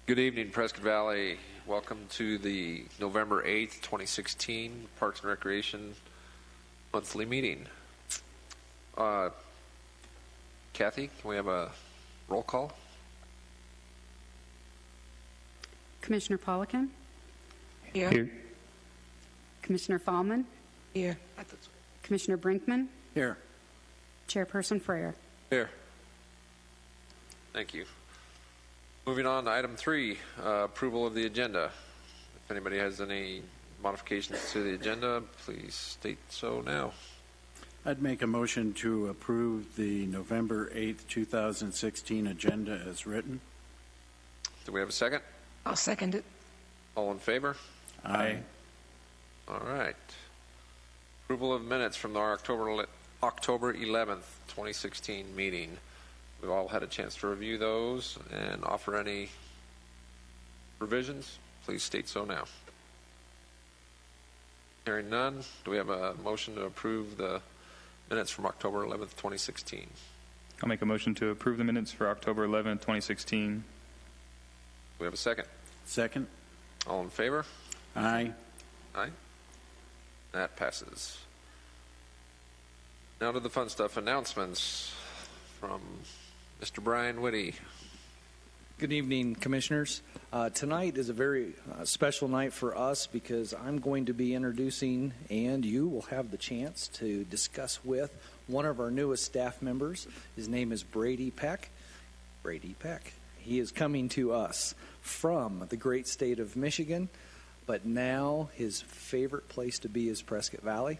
Good evening, Prescott Valley. Welcome to the November 8th, 2016 Parks and Recreation monthly meeting. Kathy, can we have a roll call? Commissioner Poliquin? Here. Commissioner Fallman? Here. Commissioner Brinkman? Here. Chairperson Freyer? Here. Thank you. Moving on to item 3, approval of the agenda. If anybody has any modifications to the agenda, please state so now. I'd make a motion to approve the November 8th, 2016 agenda as written. Do we have a second? I'll second it. All in favor? Aye. All right. Approval of minutes from our October 11th, 2016 meeting. We've all had a chance to review those and offer any revisions. Please state so now. Hearing none, do we have a motion to approve the minutes from October 11th, 2016? I'll make a motion to approve the minutes for October 11th, 2016. Do we have a second? Second. All in favor? Aye. Aye. That passes. Now to the fun stuff. Announcements from Mr. Brian Whitty. Good evening, Commissioners. Tonight is a very special night for us because I'm going to be introducing, and you will have the chance to discuss with one of our newest staff members. His name is Brady Peck. Brady Peck. He is coming to us from the great state of Michigan, but now his favorite place to be is Prescott Valley.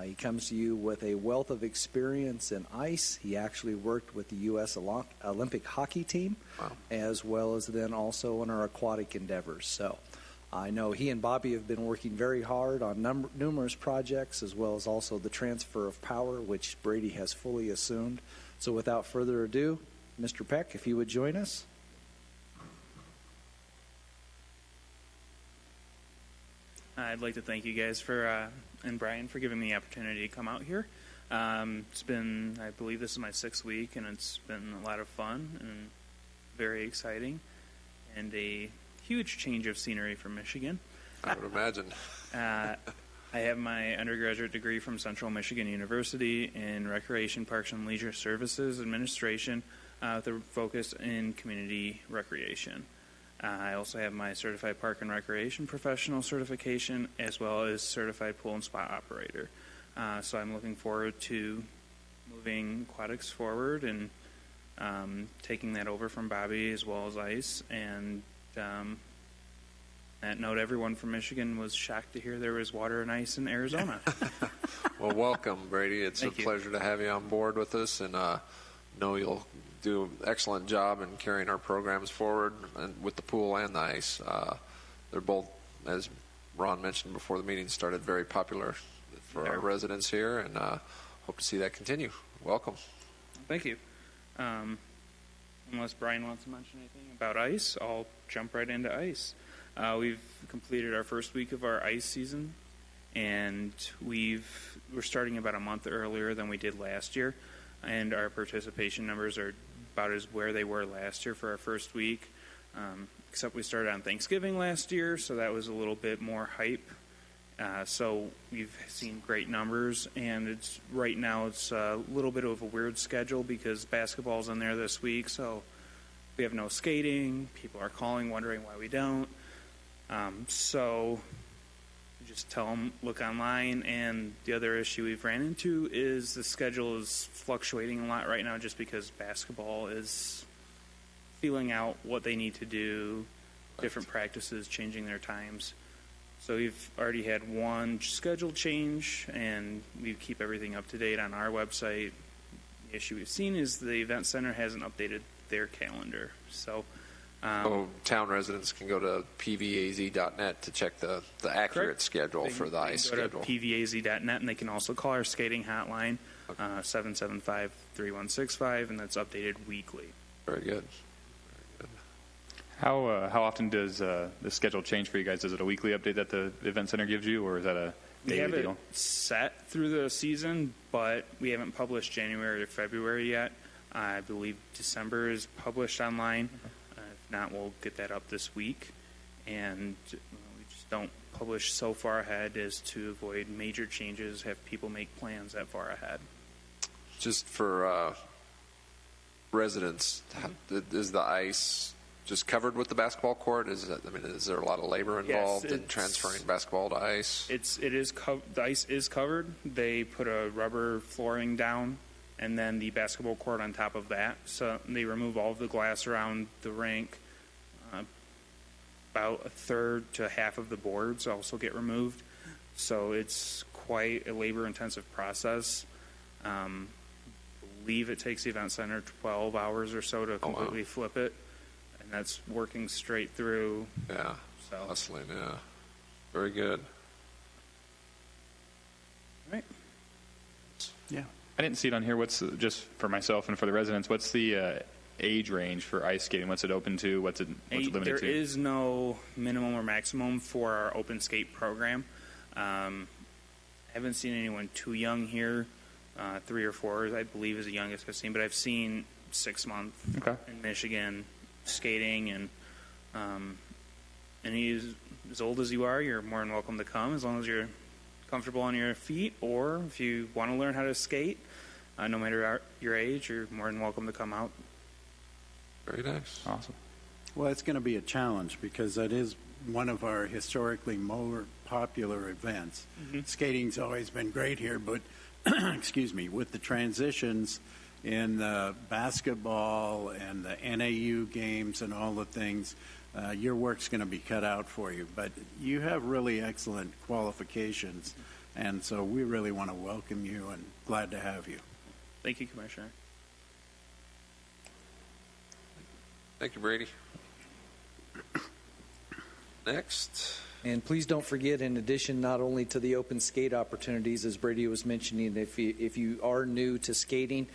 He comes to you with a wealth of experience in ice. He actually worked with the U.S. Olympic hockey team, wow, as well as then also in our aquatic endeavors. So I know he and Bobby have been working very hard on numerous projects, as well as also the transfer of power, which Brady has fully assumed. So without further ado, Mr. Peck, if you would join us. I'd like to thank you guys for and Brian for giving me the opportunity to come out here. It's been, I believe this is my 6th week, and it's been a lot of fun and very exciting, and a huge change of scenery from Michigan. I would imagine. I have my undergraduate degree from Central Michigan University in Recreation, Parks, and Leisure Services Administration with a focus in community recreation. I also have my Certified Park and Recreation Professional certification, as well as Certified Pool and Spa Operator. So I'm looking forward to moving aquatics forward and taking that over from Bobby as well as ice. And that note, everyone from Michigan was shocked to hear there was water and ice in Arizona. Well, welcome, Brady. It's Thank a you. pleasure to have you on board with us, and know you'll do an excellent job in carrying our programs forward, and with the pool and the ice. They're both, as Ron mentioned before the meeting started, very popular for our residents here, and hope to see that continue. Welcome. Thank you. Unless Brian wants to mention anything about ice, I'll jump right into ice. We've completed our first week of our ice season, and we're starting about a month earlier than we did last year, and our participation numbers are about as where they were last year for our first week, except we started on Thanksgiving last year, so that was a little bit more hype. So we've seen great numbers, and right now it's a little bit of a weird schedule because basketball's in there this week, so we have no skating. People are calling, wondering why we don't. So just tell them, look online. And the other issue we've ran into is the schedule is fluctuating a lot right now just because basketball is feeling out what they need to do, different practices, changing their times. So we've already had one schedule change, and we keep everything up to date on our website. The issue we've seen is the event center hasn't updated their calendar. So town residents can go to pvaz.net to check the accurate Correct. schedule for the ice schedule. schedule. Go to pvaz.net, and they can also call our skating hotline, 775-3165, and that's updated weekly. Very good. How often does the schedule change for you guys? Is it a weekly update that the event center gives you, or is that a We daily have it deal? set through the season, but we haven't published January or February yet. I believe December is published online. If If not, we'll get that up this week. And we just don't publish so far ahead as to avoid major changes, have people make plans that far ahead. Just for residents, is the ice just covered with the basketball court? Is there a lot of labor involved in transferring basketball to ice? The ice is covered. They put a rubber flooring down, and then the basketball court on top of that. So they remove all of the glass around the rink. About a third to half of the boards also get removed. So it's quite a labor-intensive process. I believe it takes the event center 12 hours or so to completely flip it. And that's working straight through. Yeah, So. hustling, yeah. Very good. Right. Yeah. I didn't see it on here. What's, just for myself and for the residents, what's the age range for ice skating? What's it open to? What's it limited There to? is no minimum or maximum for our open skate program. I haven't seen anyone too young here. 3 or 4, I believe, is the youngest I've seen. But I've seen 6 months in Michigan skating, and he's as old as you are. You're more than welcome to come, as long as you're comfortable on your feet. Or if you want to learn how to skate, no matter your age, you're more than welcome to come out. Very nice. Awesome. Well, it's going to be a challenge because that is one of our historically more popular events. Skating's always been great here, but excuse me, with the transitions in the basketball and the NAU games and all the things, your work's going to be cut out for you. But you have really excellent qualifications, and so we really want to welcome you and glad to have you. Thank you, Commissioner. Thank you, Brady. Next. And please don't forget, in addition not only to the open skate opportunities, as Brady was mentioning, if you are new to skating,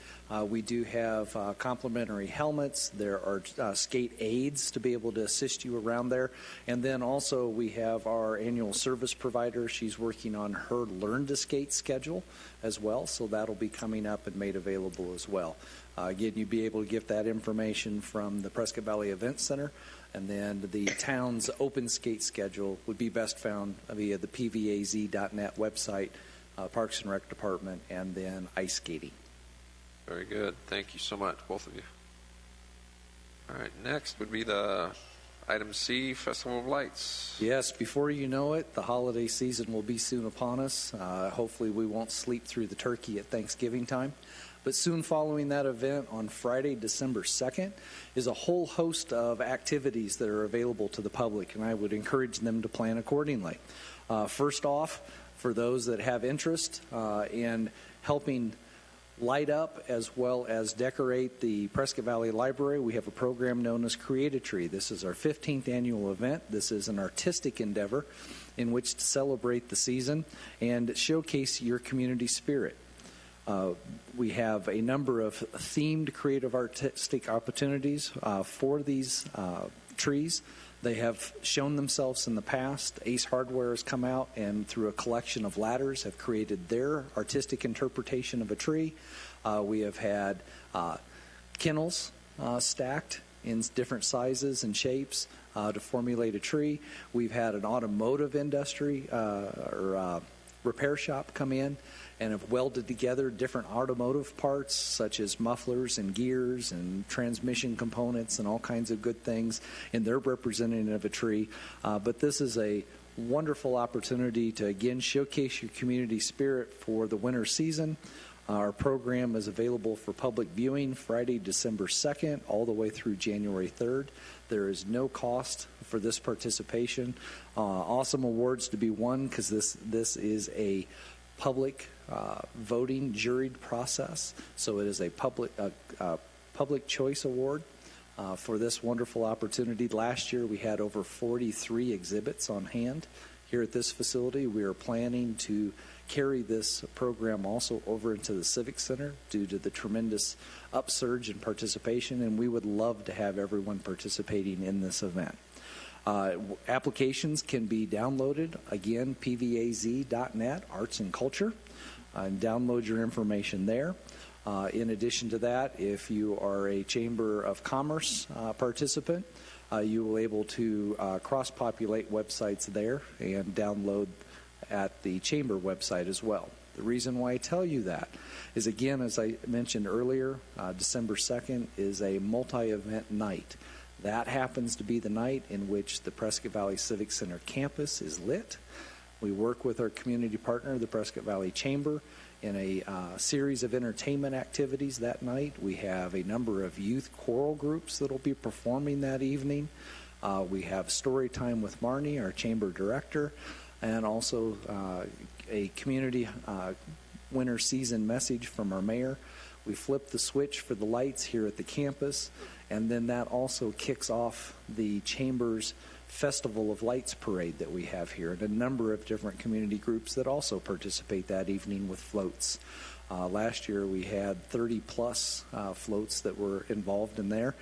we do have complimentary helmets. There are skate aids to be able to assist you around there. And then also we have our annual service provider. She's working on her Learn to Skate schedule as well, so that'll be coming up and made available as well. Again, you'll be able to get that information from the Prescott Valley Event Center. And then the town's open skate schedule would be best found via the pvaz.net website, Parks and Rec Department, and then ice skating. Very good. Thank you so much, both of you. All right, next would be the item C, Festival of Lights. Yes, before you know it, the holiday season will be soon upon us. Hopefully we won't sleep through the turkey at Thanksgiving time. But soon following that event on Friday, December 2nd, is a whole host of activities that are available to the public, and I would encourage them to plan accordingly. First off, for those that have interest in helping light up as well as decorate the Prescott Valley Library, we have a program known as Create a Tree. This is our 15th annual event. This is an artistic endeavor in which to celebrate the season and showcase your community spirit. We have a number of themed creative artistic opportunities for these trees. They have shown themselves in the past. Ace Hardware has come out and through a collection of ladders have created their artistic interpretation of a tree. We have had kennels stacked in different sizes and shapes to formulate a tree. We've had an automotive industry or repair shop come in and have welded together different automotive parts such as mufflers and gears and transmission components and all kinds of good things, and they're representative of a tree. But this is a wonderful opportunity to again showcase your community spirit for the winter season. Our program is available for public viewing Friday, December 2nd, all the way through January 3rd. There is no cost for this participation. Awesome awards to be won because this is a public voting juried process. So it is a public choice award for this wonderful opportunity. Last year we had over 43 exhibits on hand here at this facility. We are planning to carry this program also over into the Civic Center due to the tremendous upsurge in participation, and we would love to have everyone participating in this event. Applications can be downloaded, again, pvaz.net, Arts and Culture, and download your information there. In addition to that, if you are a Chamber of Commerce participant, you will be able to cross-populate websites there and download at the Chamber website as well. The reason why I tell you that is, again, as I mentioned earlier, December 2nd is a multi-event night. That happens to be the night in which the Prescott Valley Civic Center campus is lit. We work with our community partner, the Prescott Valley Chamber, in a series of entertainment activities that night. We have a number of youth choral groups that will be performing that evening. We have story time with Marnie, our chamber director, and also a community winter season message from our mayor. We flip the switch for the lights here at the campus, and then that also kicks off the chamber's Festival of Lights parade that we have here, and a number of different community groups that also participate that evening with floats. Last year we had 30-plus floats that were involved in there.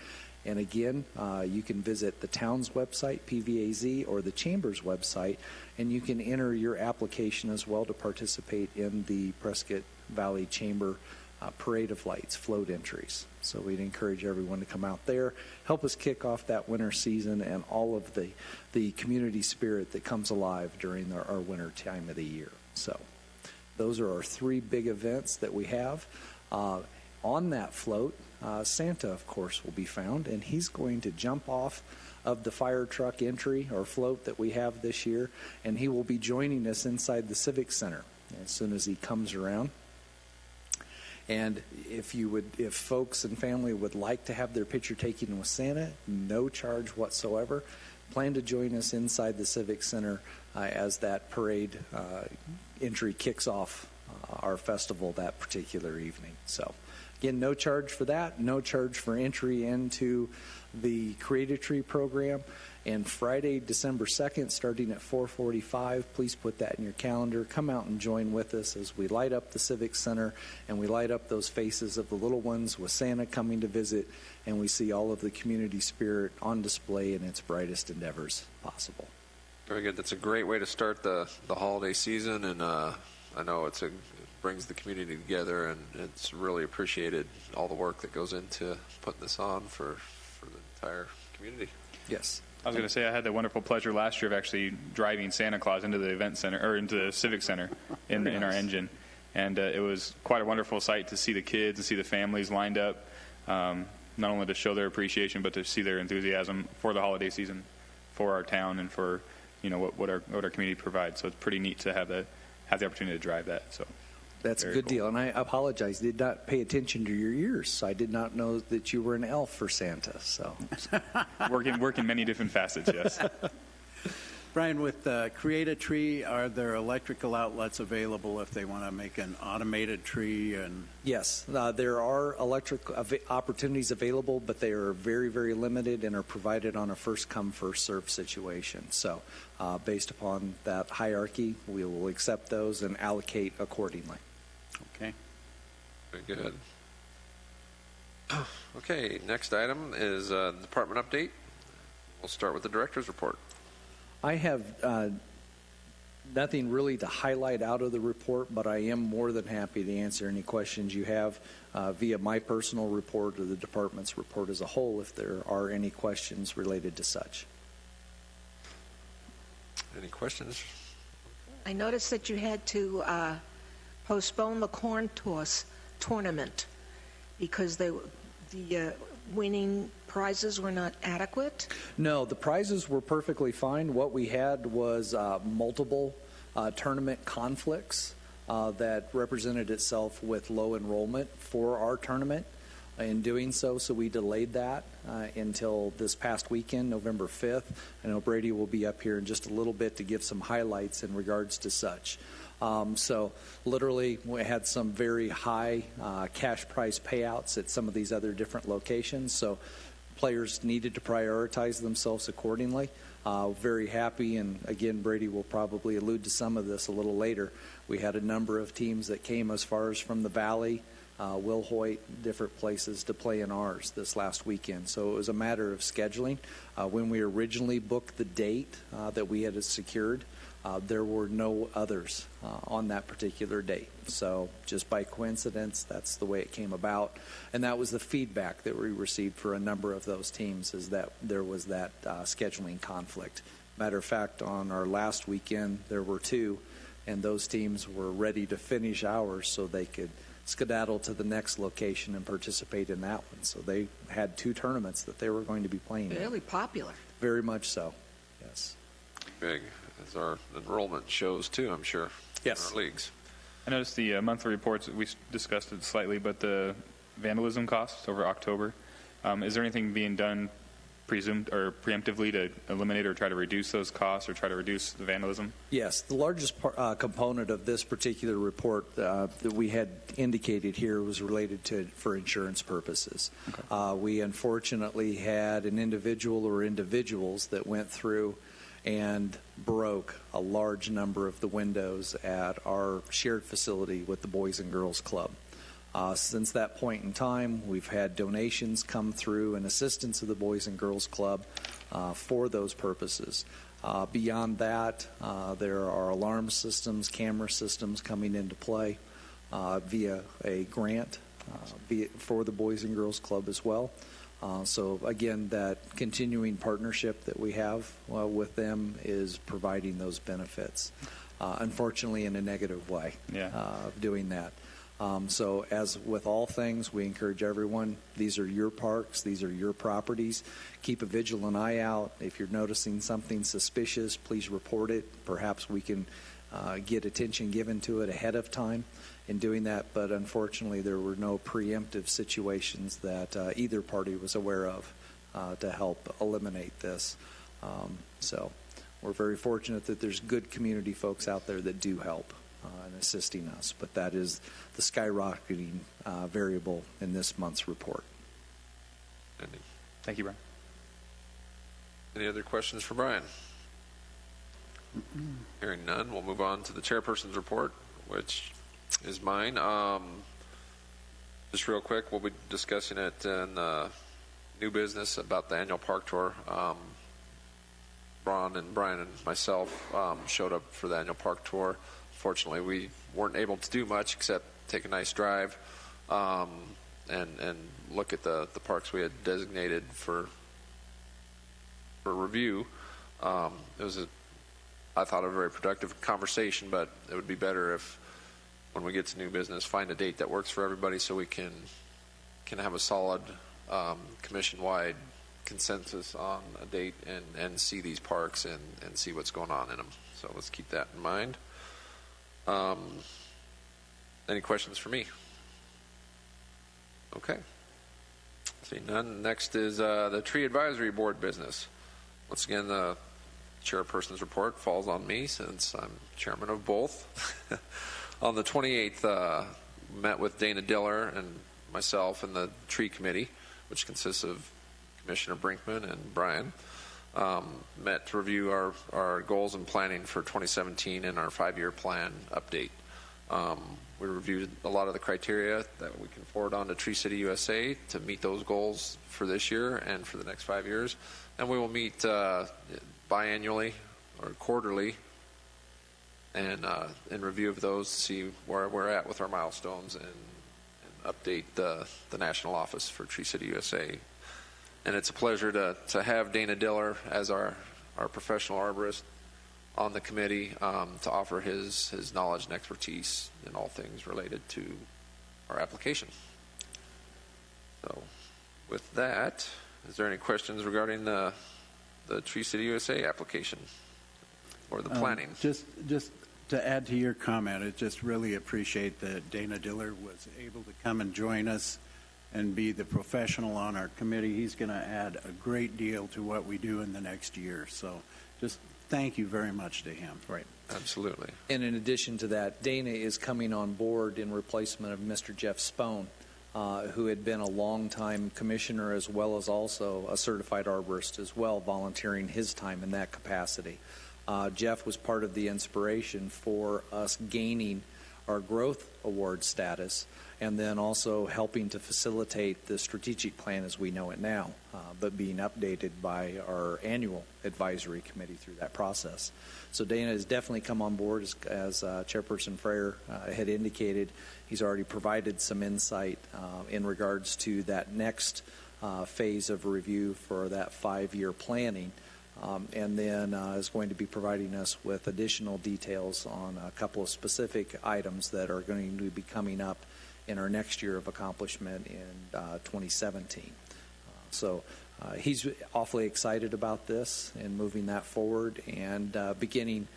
And again, you can visit the town's website, PVAZ, or the Chamber's website, and you can enter your application as well to participate in the Prescott Valley Chamber Parade of Lights float entries. So we'd encourage everyone to come out there, help us kick off that winter season and all of the community spirit that comes alive during our winter time of the year. So those are our three big events that we have. On that float, Santa, of course, will be found, and he's going to jump off of the fire truck entry or float that we have this year, and he will be joining us inside the Civic Center as soon as he comes around. And if folks and family would like to have their picture taken with Santa, no charge whatsoever. Plan to join us inside the Civic Center as that parade entry kicks off our festival that particular evening. So, again, no charge for that, no charge for entry into the Create a Tree program. And Friday, December 2nd, starting at 4:45, please put that in your calendar. Come out and join with us as we light up the Civic Center and we light up those faces of the little ones with Santa coming to visit, and we see all of the community spirit on display in its brightest endeavors possible. Very good. That's a great way to start the holiday season, and I know it brings the community together, and it's really appreciated, all the work that goes into putting this on for the entire community. Yes. I was going to say I had the wonderful pleasure last year of actually driving Santa Claus into the event center or into the Civic Center in our engine, and it was quite a wonderful sight to see the kids and see the families lined up, not only to show their appreciation but to see their enthusiasm for the holiday season, for our town, and for what our community provides. So it's pretty neat to have the opportunity to drive that. So. That's Very a good cool. deal. And I apologize. Did not pay attention to your ears. So I did not know that you were an elf for Santa. So working many different facets, yes. Brian, with Create a Tree, are there electrical outlets available if they want to make an automated tree? And yes, there are electric opportunities available, but they are very, very limited and are provided on a first-come, first-served situation. So based upon that hierarchy, we will accept those and allocate accordingly. Okay. Very good. Okay, next item is department update. We'll start with the director's report. I have nothing really to highlight out of the report, but I am more than happy to answer any questions you have via my personal report or the department's report as a whole if there are any questions related to such. Any questions? I noticed that you had to postpone the corn toss tournament because the winning prizes were not adequate? No, the prizes were perfectly fine. What we had was multiple tournament conflicts that represented itself with low enrollment for our tournament. In doing so we delayed that until this past weekend, November 5th. I know Brady will be up here in just a little bit to give some highlights in regards to such. So literally we had some very high cash prize payouts at some of these other different locations. So players needed to prioritize themselves accordingly. Very happy, and again, Brady will probably allude to some of this a little later. We had a number of teams that came as far as from the Valley, Wilhoit, different places to play in ours this last weekend. So it was a matter of scheduling. When we originally booked the date that we had secured, there were no others on that particular date. So just by coincidence, that's the way it came about. And that was the feedback that we received for a number of those teams, is that there was that scheduling conflict. Matter of fact, on our last weekend, there were 2, and those teams were ready to finish ours so they could skedaddle to the next location and participate in that one. So they had 2 tournaments that they were going to be playing in. Fairly popular. Very much so, yes. Big, as our enrollment shows too, I'm sure. Yes. In our leagues. I noticed the monthly reports, we discussed it slightly, but the vandalism costs over October, is there anything being done presumed or preemptively to eliminate or try to reduce those costs or try to reduce the vandalism? Yes, the largest component of this particular report that we had indicated here was related to for insurance purposes. Okay. We unfortunately had an individual or individuals that went through and broke a large number of the windows at our shared facility with the Boys and Girls Club. Since that point in time, we've had donations come through in assistance of the Boys and Girls Club for those purposes. Beyond that, there are alarm systems, camera systems coming into play via a grant for the Boys and Girls Club as well. So again, that continuing partnership that we have with them is providing those benefits, unfortunately in a negative way, of doing that. So as with all things, we encourage everyone, these are your parks, these are your properties. Keep a vigilant eye out. If you're noticing something suspicious, please report it. Perhaps we can get attention given to it ahead of time in doing that, but unfortunately there were no preemptive situations that either party was aware of to help eliminate this. So we're very fortunate that there's good community folks out there that do help in assisting us, but that is the skyrocketing variable in this month's report. Thank you, Brian. Any other questions for Brian? Hearing none, we'll move on to the chairperson's report, which is mine. Just real quick, we'll be discussing it in new business about the annual park tour. Ron and Brian and myself showed up for the annual park tour. Fortunately, we weren't able to do much except take a nice drive and look at the parks we had designated for review. It was I thought, a very productive conversation, but it would be better if, when we get to new business, find a date that works for everybody so we can have a solid commission-wide consensus on a date and see these parks and see what's going on in them. So let's keep that in mind. Any questions for me? Okay. See none. Next is the Tree Advisory Board business. Once again, the chairperson's report falls on me since I'm chairman of both. On the 28th, met with Dana Diller and myself and the tree committee, which consists of Commissioner Brinkman and Brian. Met to review our goals and planning for 2017 and our 5-year plan update. We reviewed a lot of the criteria that we can forward on to Tree City USA to meet those goals for this year and for the next 5 years. And we will meet biannually or quarterly and in review of those to see where we're at with our milestones and update the national office for Tree City USA. And it's a pleasure to have Dana Diller as our professional arborist on the committee to offer his knowledge and expertise in all things related to our application. So with that, is there any questions regarding the Tree City USA application or the planning? Just to add to your comment, I just really appreciate that Dana Diller was able to come and join us and be the professional on our committee. He's going to add a great deal to what we do in the next year. So just thank you very much to him. Right. Absolutely. And in addition to that, Dana is coming on board in replacement of Mr. Jeff Spone, who had been a longtime commissioner as well as also a certified arborist as well, volunteering his time in that capacity. Jeff was part of the inspiration for us gaining our growth award status, and then also helping to facilitate the strategic plan as we know it now, but being updated by our annual advisory committee through that process. So Dana has definitely come on board, as Chairperson Freyer had indicated. He's already provided some insight in regards to that next phase of review for that 5-year planning. And then is going to be providing us with additional details on a couple of specific items that are going to be coming up in our next year of accomplishment in 2017. So he's awfully excited about this and moving that forward and beginning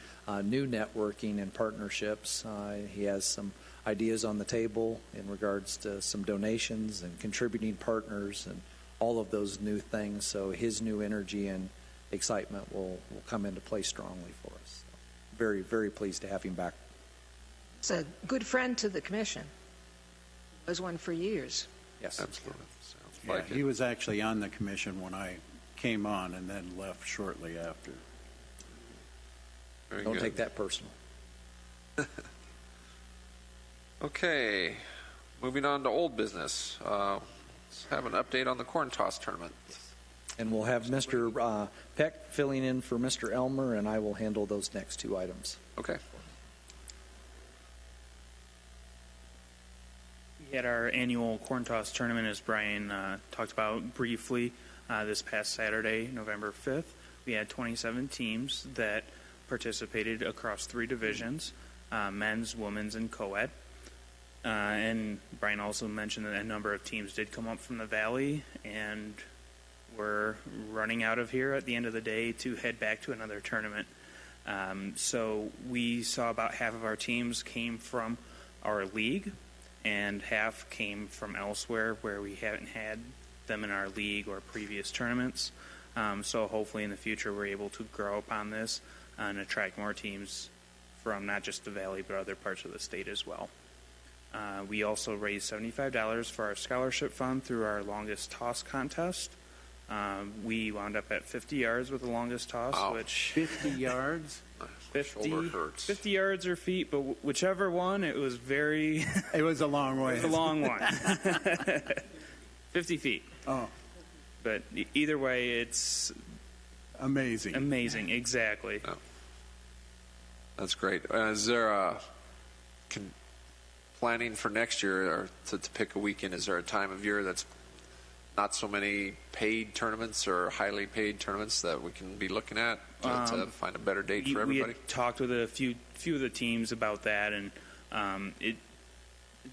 new networking and partnerships. He has some ideas on the table in regards to some donations and contributing partners and all of those new things. So his new energy and excitement will come into play strongly for us. Very, very pleased to have him back. He's a good friend to the commission. Was one for years. Yes. Absolutely. Sounds Yeah, like he it. was actually on the commission when I came on and then left shortly after. Very Don't good. take that personal. Okay, moving on to old business. Let's have an update on the corn toss tournament. And we'll have Mr. Peck filling in for Mr. Elmer, and I will handle those next two items. Okay. We had our annual corn toss tournament, as Brian talked about briefly, this past Saturday, November 5th. We had 27 teams that participated across 3 divisions, men's, women's, and co-ed. And Brian also mentioned that a number of teams did come up from the valley, and we're running out of here at the end of the day to head back to another tournament. So we saw about half of our teams came from our league, and half came from elsewhere where we haven't had them in our league or previous tournaments. So hopefully in the future we're able to grow upon this and attract more teams from not just the valley but other parts of the state as well. We also raised $75 for our scholarship fund through our longest toss contest. We wound up at 50 yards with the longest toss, Wow. which 50 yards? 50, Shoulder hurts. 50 yards or feet, but whichever one, it was very It was a long way. a long one. 50 feet. Oh, But either way, it's amazing. amazing. Exactly. That's great. Is there a planning for next year, or to pick a weekend? Is there a time of year that's not so many paid tournaments or highly paid tournaments that we can be looking at to find a better date for We everybody? had talked with a few of the teams about that, and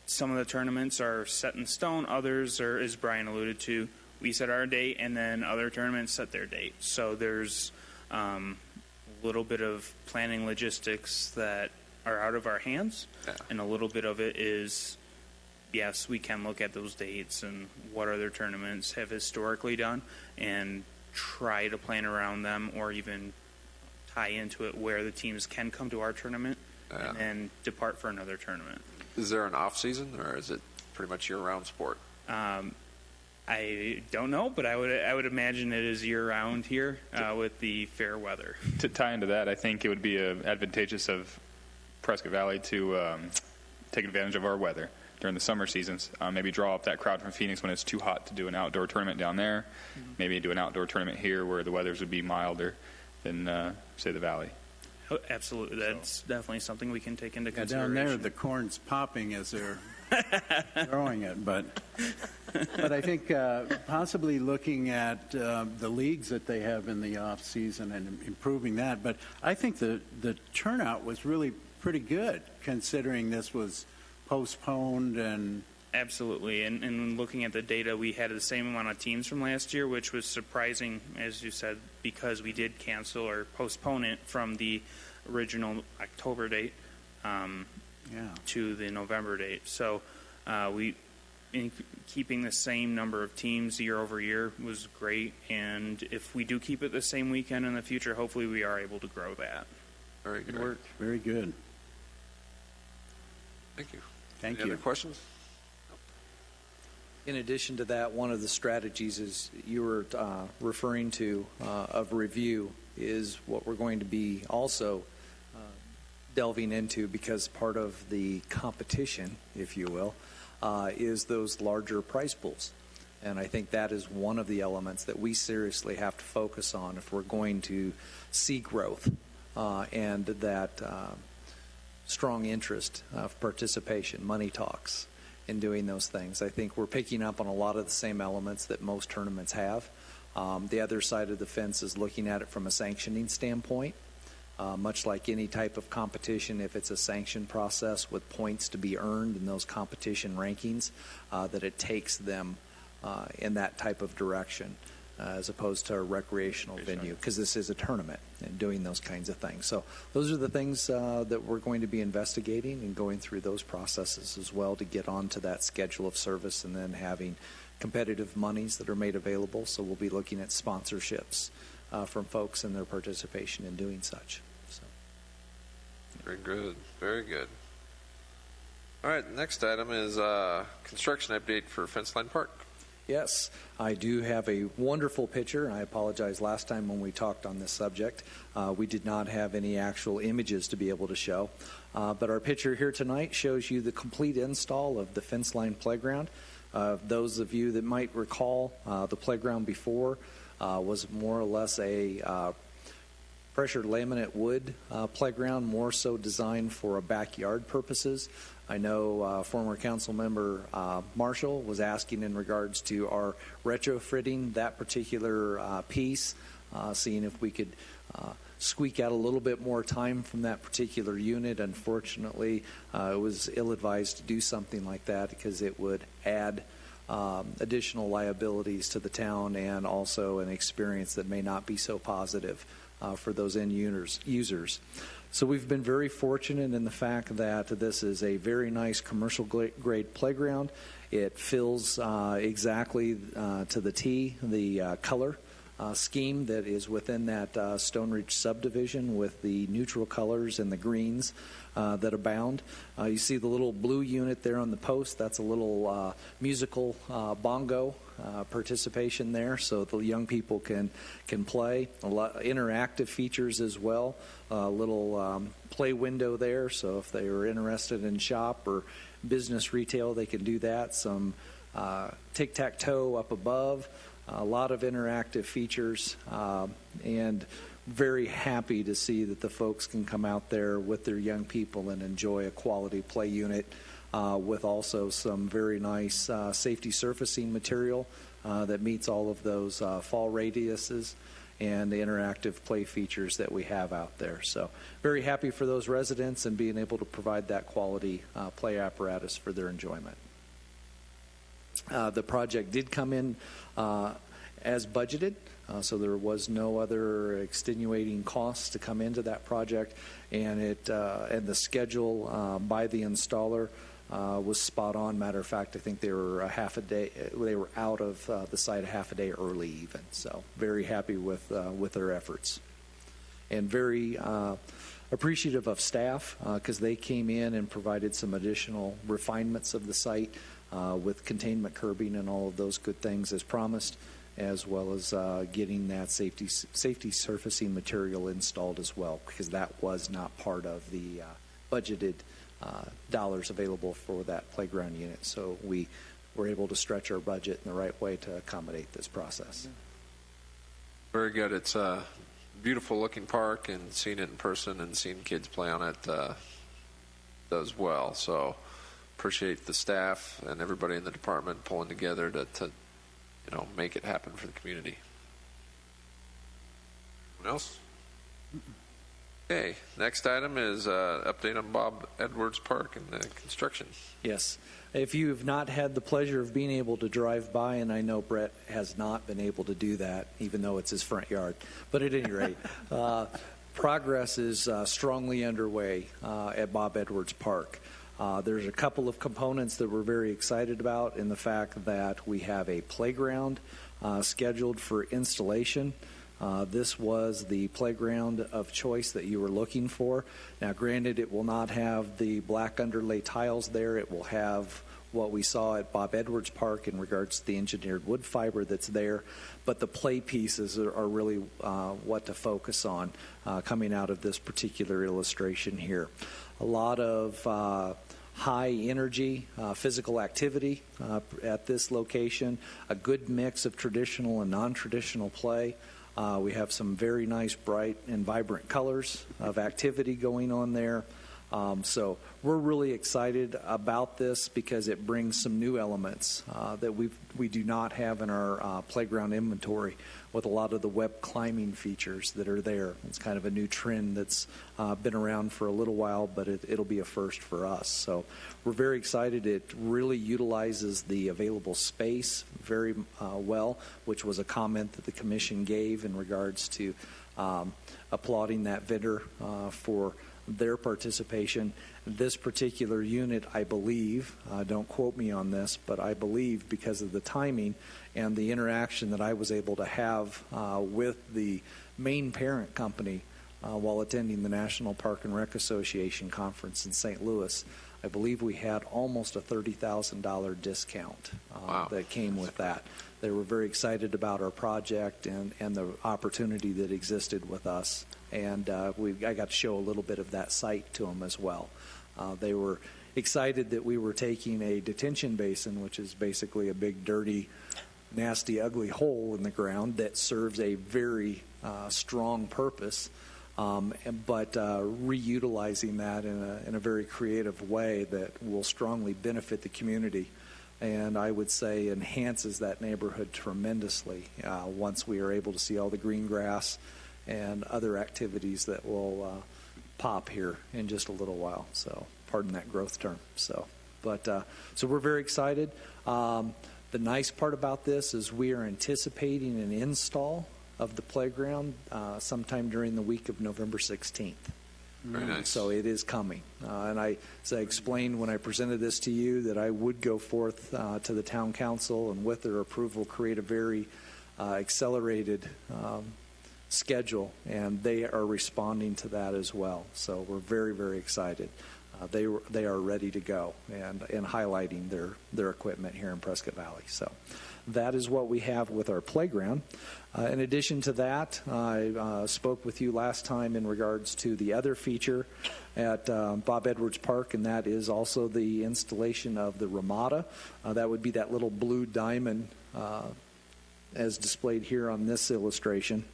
some of the tournaments are set in stone. Others are, as Brian alluded to, we set our date, and then other tournaments set their date. So there's a little bit of planning logistics that are out of our hands, Yeah. and a little bit of it is, yes, we can look at those dates and what other tournaments have historically done and try to plan around them, or even tie into it where the teams can come to our tournament Yeah. and then depart for another tournament. Is there an off season, or is it pretty much year-round sport? I don't know, but I would imagine it is year-round here with the fair weather. To tie into that, I think it would be advantageous of Prescott Valley to take advantage of our weather during the summer seasons. Maybe draw up that crowd from Phoenix when it's too hot to do an outdoor tournament down there. Mm-hmm. Maybe do an outdoor tournament here where the weathers would be milder than, say, the valley. Oh, absolutely, that's definitely something we can take into Yeah, consideration. down there, the corn's popping as they're throwing it. But I think possibly looking at the leagues that they have in the off season and improving that. But I think the turnout was really pretty good, considering this was postponed and. Absolutely, and looking at the data, we had the same amount of teams from last year, which was surprising, as you said, because we did cancel or postpone it from the original October date to the November date. So in keeping the same number of teams year over year was great, and if we do keep it the same weekend in the future, hopefully we are able to grow that. Very good. Good work. Very good. Thank you. Thank Any you. other questions? In addition to that, one of the strategies is you were referring to of review is what we're going to be also delving into, because part of the competition, if you will, is those larger prize pools. And I think that is one of the elements that we seriously have to focus on if we're going to see growth and that strong interest of participation. Money talks in doing those things. I think we're picking up on a lot of the same elements that most tournaments have. The other side of the fence is looking at it from a sanctioning standpoint. Much like any type of competition, if it's a sanction process with points to be earned in those competition rankings, that it takes them in that type of direction as opposed to a recreational venue, because this is a tournament and doing those kinds of things. So those are the things that we're going to be investigating and going through those processes as well to get onto that schedule of service, and then having competitive monies that are made available. So we'll be looking at sponsorships from folks and their participation in doing such. So. Very good. Very good. All right, next item is construction update for Fenceline Park. Yes, I do have a wonderful picture, and I apologize last time when we talked on this subject. We did not have any actual images to be able to show. But our picture here tonight shows you the complete install of the Fenceline playground. Those of you that might recall, the playground before was more or less a pressure laminate wood playground, more so designed for backyard purposes. I know former council member Marshall was asking in regards to our retrofitting that particular piece, seeing if we could squeak out a little bit more time from that particular unit. Unfortunately, it was ill-advised to do something like that because it would add additional liabilities to the town and also an experience that may not be so positive for those end users. So we've been very fortunate in the fact that this is a very nice commercial grade playground. It fills exactly to the T the color scheme that is within that Stone Ridge subdivision, with the neutral colors and the greens that abound. You see the little blue unit there on the post. That's a little musical bongo participation there, so the young people can play. A lot of interactive features as well. A little play window there, so if they are interested in shop or business retail, they can do that. Some tic-tac-toe up above. A lot of interactive features, and very happy to see that the folks can come out there with their young people and enjoy a quality play unit with also some very nice safety surfacing material that meets all of those fall radiuses and the interactive play features that we have out there. So very happy for those residents and being able to provide that quality play apparatus for their enjoyment. The project did come in as budgeted, so there was no other extenuating costs to come into that project, and and the schedule by the installer was spot on. Matter of fact, I think they were they were out of the site a half a day early even. So very happy with their efforts, and very appreciative of staff because they came in and provided some additional refinements of the site with containment curbing and all of those good things as promised, as well as getting that safety surfacing material installed as well, because that was not part of the budgeted dollars available for that playground unit. So we were able to stretch our budget in the right way to accommodate this process. Very good. It's a beautiful looking park, and seeing it in person and seeing kids play on it does well. So appreciate the staff and everybody in the department pulling together to make it happen for the community. Anyone else? Okay, next item is update on Bob Edwards Park and the construction. Yes. If you have not had the pleasure of being able to drive by, and I know Brett has not been able to do that, even though it's his front yard, but at any rate, progress is strongly underway at Bob Edwards Park. There's a couple of components that we're very excited about in the fact that we have a playground scheduled for installation. This was the playground of choice that you were looking for. Now, granted, it will not have the black underlay tiles there. It will have what we saw at Bob Edwards Park in regards to the engineered wood fiber that's there, but the play pieces are really what to focus on coming out of this particular illustration here. A lot of high energy physical activity at this location, a good mix of traditional and non-traditional play. We have some very nice, bright, and vibrant colors of activity going on there. So we're really excited about this because it brings some new elements that we do not have in our playground inventory with a lot of the web climbing features that are there. It's kind of a new trend that's been around for a little while, but it'll be a first for us. So we're very excited. It really utilizes the available space very well, which was a comment that the commission gave in regards to applauding that vendor for their participation. This particular unit, I believe, don't quote me on this, but I believe because of the timing and the interaction that I was able to have with the main parent company while attending the National Park and Rec Association conference in St. Louis, I believe we had almost a $30,000 discount that came with that. They were very excited about our project and the opportunity that existed with us. And I got to show a little bit of that site to them as well. They were excited that we were taking a detention basin, which is basically a big, dirty, nasty, ugly hole in the ground that serves a very strong purpose, but reutilizing that in a very creative way that will strongly benefit the community. And I would say enhances that neighborhood tremendously once we are able to see all the green grass and other activities that will pop here in just a little while. So, pardon that growth term. So we're very excited. The nice part about this is we are anticipating an install of the playground sometime during the week of November 16th. Very nice. So it is coming. And as I explained when I presented this to you, that I would go forth to the town council and with their approval create a very accelerated schedule, and they are responding to that as well. So we're very, very excited. They are ready to go and highlighting their equipment here in Prescott Valley. So that is what we have with our playground. In addition to that, I spoke with you last time in regards to the other feature at Bob Edwards Park, and that is also the installation of the Ramada. That would be that little blue diamond as displayed here on this illustration.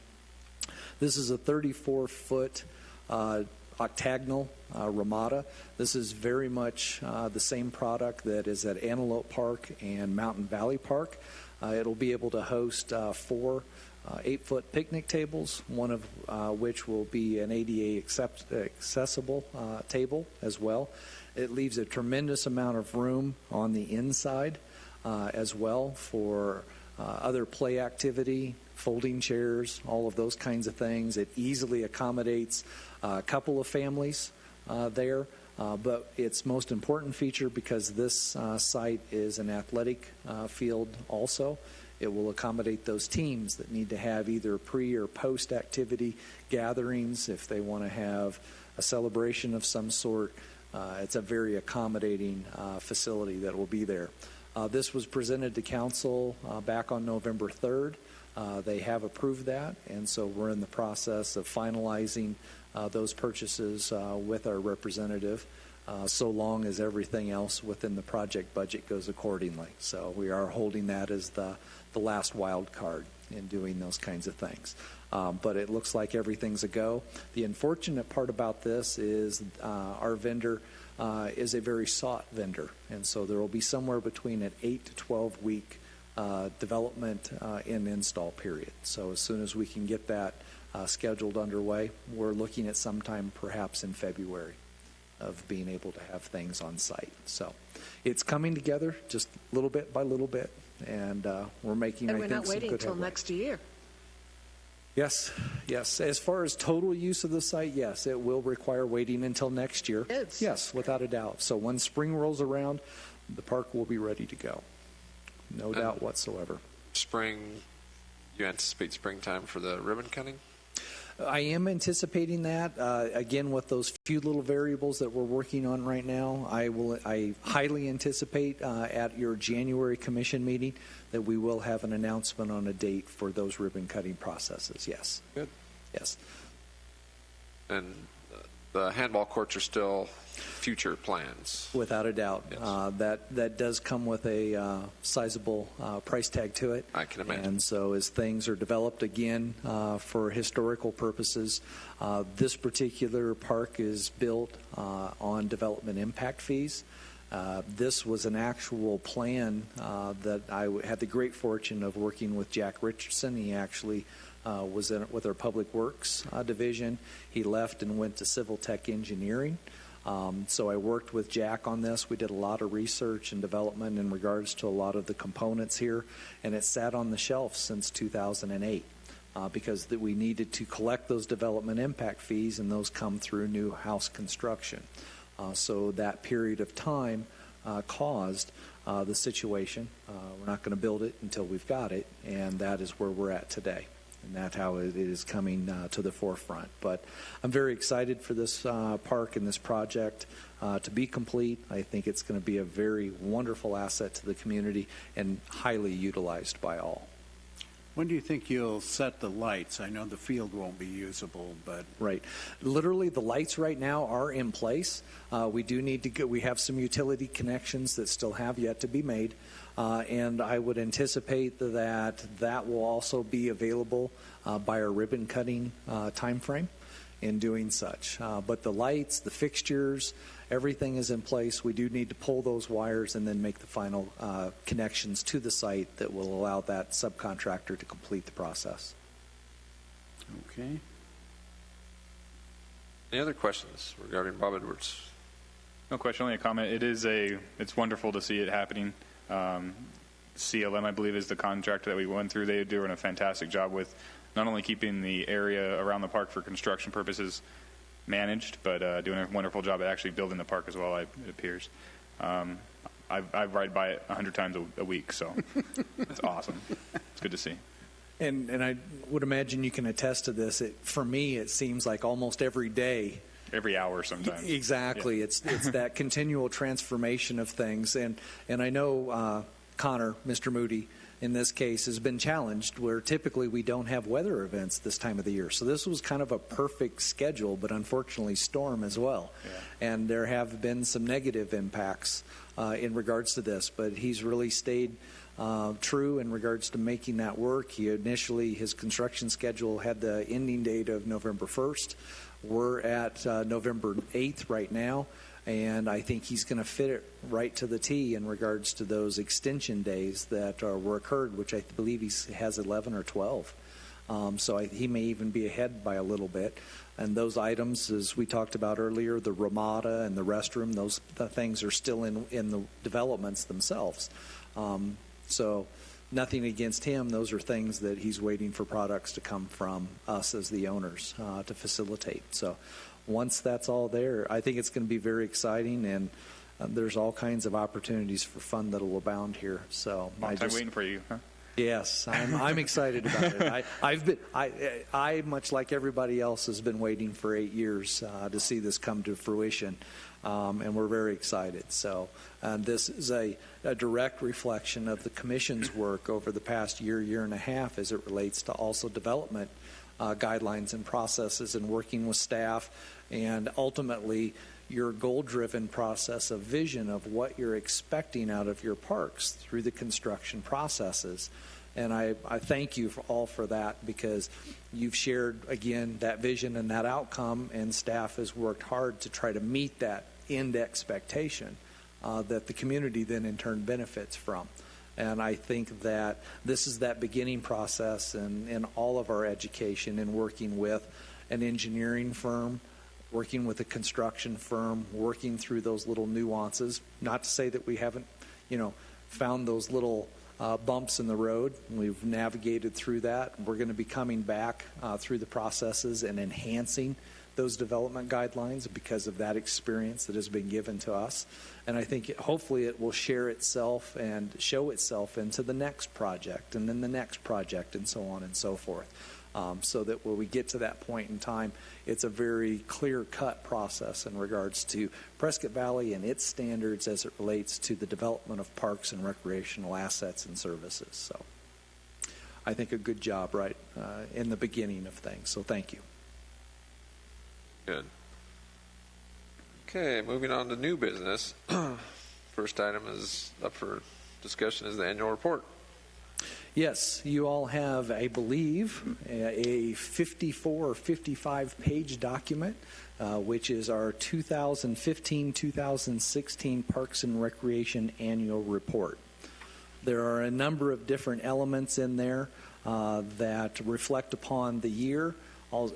This is a 34-foot octagonal Ramada. This is very much the same product that is at Antelope Park and Mountain Valley Park. It'll be able to host 4 8-foot picnic tables, one of which will be an ADA accessible table as well. It leaves a tremendous amount of room on the inside as well for other play activity, folding chairs, all of those kinds of things. It easily accommodates a couple of families there, but its most important feature, because this site is an athletic field also, it will accommodate those teams that need to have either pre or post activity gatherings if they want to have a celebration of some sort. It's a very accommodating facility that will be there. This was presented to council back on November 3rd. They have approved that, and so we're in the process of finalizing those purchases with our representative, so long as everything else within the project budget goes accordingly. So we are holding that as the last wild card in doing those kinds of things. But it looks like everything's a go. The unfortunate part about this is our vendor is a very sought vendor, and so there will be somewhere between an 8 to 12 week development and install period. So as soon as we can get that scheduled underway, we're looking at sometime perhaps in February of being able to have things on site. So it's coming together just little bit by little bit, and we're making, And I we're think, not some waiting good until headway. next year. Yes. As far as total use of the site, yes, it will require waiting until next year. Yes. Yes, without a doubt. So when spring rolls around, the park will be ready to go. No doubt whatsoever. Spring, you anticipate springtime for the ribbon cutting? I am anticipating that. Again, with those few little variables that we're working on right now, I highly anticipate at your January commission meeting that we will have an announcement on a date for those ribbon cutting processes. Yes. Good. Yes. And the handball courts are still future plans. Without a doubt. Yes. That does come with a sizable price tag to it. I can imagine. And so as things are developed again for historical purposes, this particular park is built on development impact fees. This was an actual plan that I had the great fortune of working with Jack Richardson. He actually was in it with our Public Works division. He left and went to Civil Tech Engineering. So I worked with Jack on this. We did a lot of research and development in regards to a lot of the components here, and it sat on the shelf since 2008 because we needed to collect those development impact fees, and those come through new house construction. So that period of time caused the situation. We're not going to build it until we've got it, and that is where we're at today. And that's how it is coming to the forefront. But I'm very excited for this park and this project to be complete. I think it's going to be a very wonderful asset to the community and highly utilized by all. When do you think you'll set the lights? I know the field won't be usable, but... Right. Literally, the lights right now are in place. We do need to we have some utility connections that still have yet to be made. And I would anticipate that will also be available by our ribbon cutting time frame in doing such. But the lights, the fixtures, everything is in place. We do need to pull those wires and then make the final connections to the site that will allow that subcontractor to complete the process. Okay. Any other questions regarding Bob Edwards? No question, only a comment. It's wonderful to see it happening. CLM, I believe, is the contractor that we went through. They're doing a fantastic job with not only keeping the area around the park for construction purposes managed, but doing a wonderful job at actually building the park as well, it appears. I ride by it 100 times a week, so it's awesome. It's good to see. And I would imagine you can attest to this. For me, it seems like almost every day. Every hour sometimes. Exactly. Yeah. It's that continual transformation of things. And I know Connor, Mr. Moody, in this case, has been challenged where typically we don't have weather events this time of the year. So this was kind of a perfect schedule, but unfortunately storm as well. Yeah. And there have been some negative impacts in regards to this, but he's really stayed true in regards to making that work. His construction schedule had the ending date of November 1st. We're at November 8th right now, and I think he's going to fit it right to the T in regards to those extension days that were occurred, which I believe he has 11 or 12. So he may even be ahead by a little bit. And those items, as we talked about earlier, the Ramada and the restroom, the things are still in the developments themselves. So nothing against him. Those are things that he's waiting for products to come from us as the owners to facilitate. So once that's all there, I think it's going to be very exciting, and there's all kinds of opportunities for fun that will abound here. So long time waiting for you, huh? Yes, I'm excited about it. I much like everybody else has been waiting for 8 years to see this come to fruition, and we're very excited. So this is a direct reflection of the Commission's work over the past year and a half as it relates to also development guidelines and processes and working with staff, and ultimately your goal-driven process of vision of what you're expecting out of your parks through the construction processes. And I thank you all for that, because you've shared, again, that vision and that outcome, and staff has worked hard to try to meet that end expectation that the community then in turn benefits from. And I think that this is that beginning process in all of our education, in working with an engineering firm, working with a construction firm, working through those little nuances. Not to say that we haven't, found those little bumps in the road. We've navigated through that. We're going to be coming back through the processes and enhancing those development guidelines because of that experience that has been given to us. And I think hopefully it will share itself and show itself into the next project and then the next project and so on and so forth. so that when we get to that point in time, it's a very clear-cut process in regards to Prescott Valley and its standards as it relates to the development of parks and recreational assets and services. So I think a good job right in the beginning of things. So thank you. Good. Okay, moving on to new business. First item is up for discussion is the annual report. Yes, you all have, I believe, a 54 or 55-page document, which is our 2015-2016 Parks and Recreation Annual Report. There are a number of different elements in there that reflect upon the year,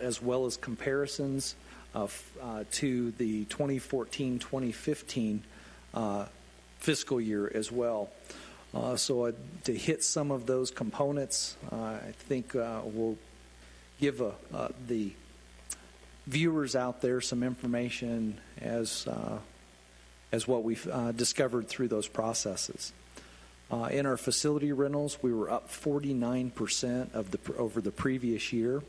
as well as comparisons to the 2014-2015 fiscal year as well. So to hit some of those components, I think we'll give the viewers out there some information as what we've discovered through those processes. In our facility rentals, we were up 49% over the previous year.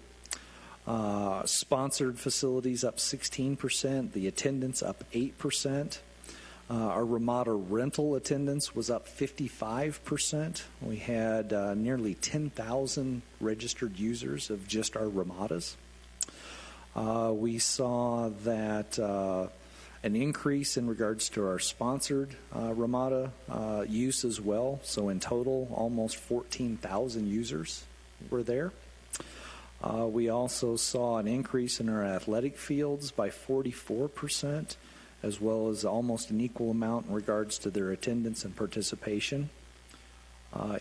Sponsored facilities up 16%. The attendance up 8%. Our Ramada rental attendance was up 55%. We had nearly 10,000 registered users of just our Ramadas. We saw that an increase in regards to our sponsored Ramada use as well. So in total, almost 14,000 users were there. We also saw an increase in our athletic fields by 44%. As well as almost an equal amount in regards to their attendance and participation.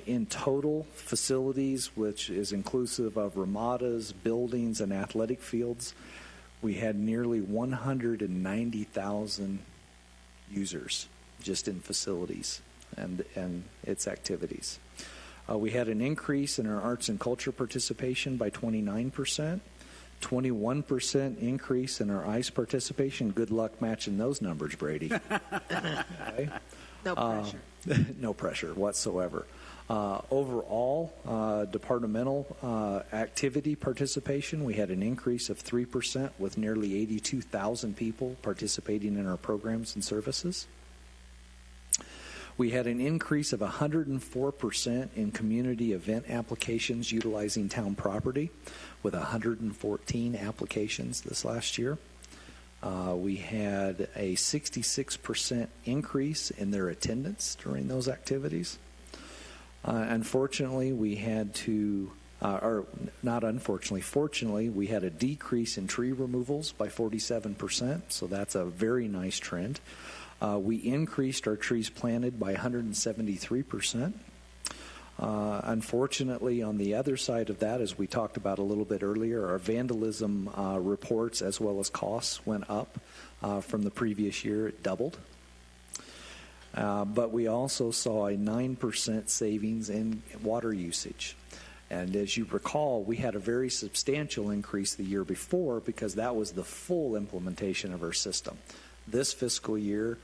In total, facilities, which is inclusive of Ramadas, buildings, and athletic fields, we had nearly 190,000 users just in facilities and its activities. We had an increase in our arts and culture participation by 29%. 21% increase in our ICE participation. Good luck matching those numbers, Brady. Okay. No pressure. No pressure whatsoever. Overall, departmental activity participation, we had an increase of 3% with nearly 82,000 people participating in our programs and services. We had an increase of 104% in community event applications utilizing town property, with 114 applications this last year. We had a 66% increase in their attendance during those activities. Unfortunately, we had to, or not unfortunately, fortunately, we had a decrease in tree removals by 47%, so that's a very nice trend. We increased our trees planted by 173%. Unfortunately, on the other side of that, as we talked about a little bit earlier, our vandalism reports as well as costs went up from the previous year. It doubled. But we also saw a 9% savings in water usage. And as you recall, we had a very substantial increase the year before because that was the full implementation of our system. This fiscal year,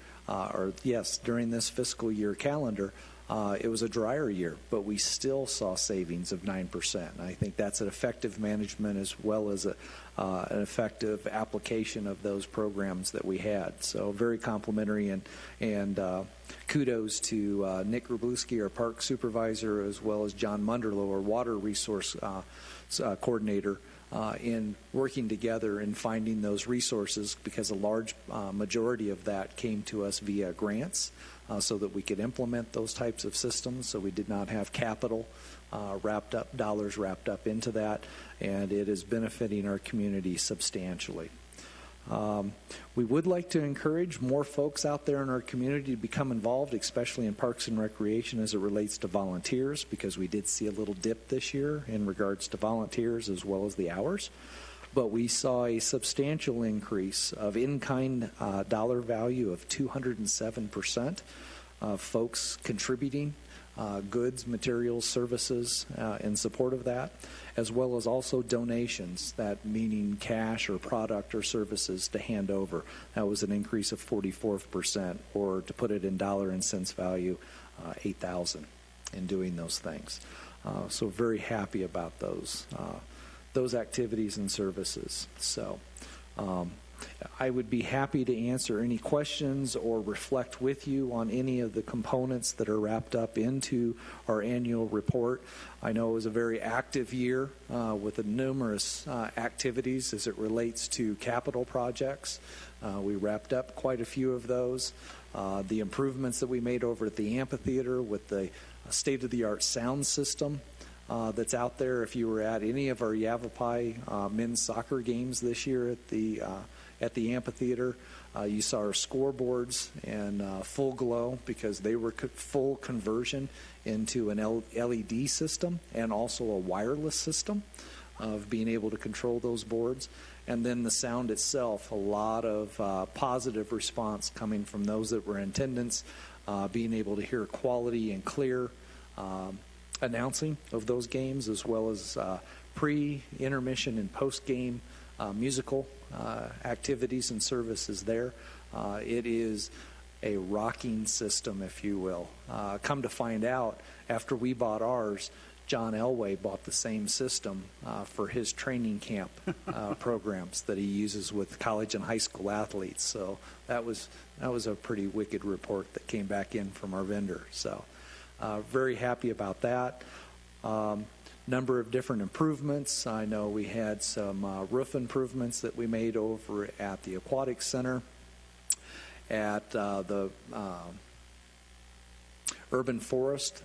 during this fiscal year calendar, it was a drier year, but we still saw savings of 9%. And I think that's an effective management as well as an effective application of those programs that we had. So very complimentary and kudos to Nick Grabluski, our park supervisor, as well as John Munderloh, our water resource coordinator, in working together and finding those resources, because a large majority of that came to us via grants so that we could implement those types of systems. So we did not have capital dollars wrapped up into that, and it is benefiting our community substantially. We would like to encourage more folks out there in our community to become involved, especially in parks and recreation as it relates to volunteers, because we did see a little dip this year in regards to volunteers as well as the hours. But we saw a substantial increase of in-kind dollar value of 207% of folks contributing goods, materials, services in support of that, as well as also donations, that meaning cash or product or services to hand over. That was an increase of 44%, or to put it in dollar and cents value, $8,000 in doing those things. So very happy about those. those activities and services. So I would be happy to answer any questions or reflect with you on any of the components that are wrapped up into our annual report. I know it was a very active year with numerous activities as it relates to capital projects. We wrapped up quite a few of those. The improvements that we made over at the amphitheater with the state-of-the-art sound system that's out there. If you were at any of our Yavapai men's soccer games this year at the amphitheater, you saw our scoreboards in full glow because they were full conversion into an LED system and also a wireless system of being able to control those boards. And then the sound itself, a lot of positive response coming from those that were in attendance, being able to hear quality and clear announcing of those games, as well as pre, intermission, and post-game musical activities and services there. It is a rocking system, if you will. Come to find out, after we bought ours, John Elway bought the same system for his training camp programs that he uses with college and high school athletes. So that was a pretty wicked report that came back in from our vendor. So very happy about that. Number of different improvements. I know we had some roof improvements that we made over at the Aquatic Center, at the Urban Forest.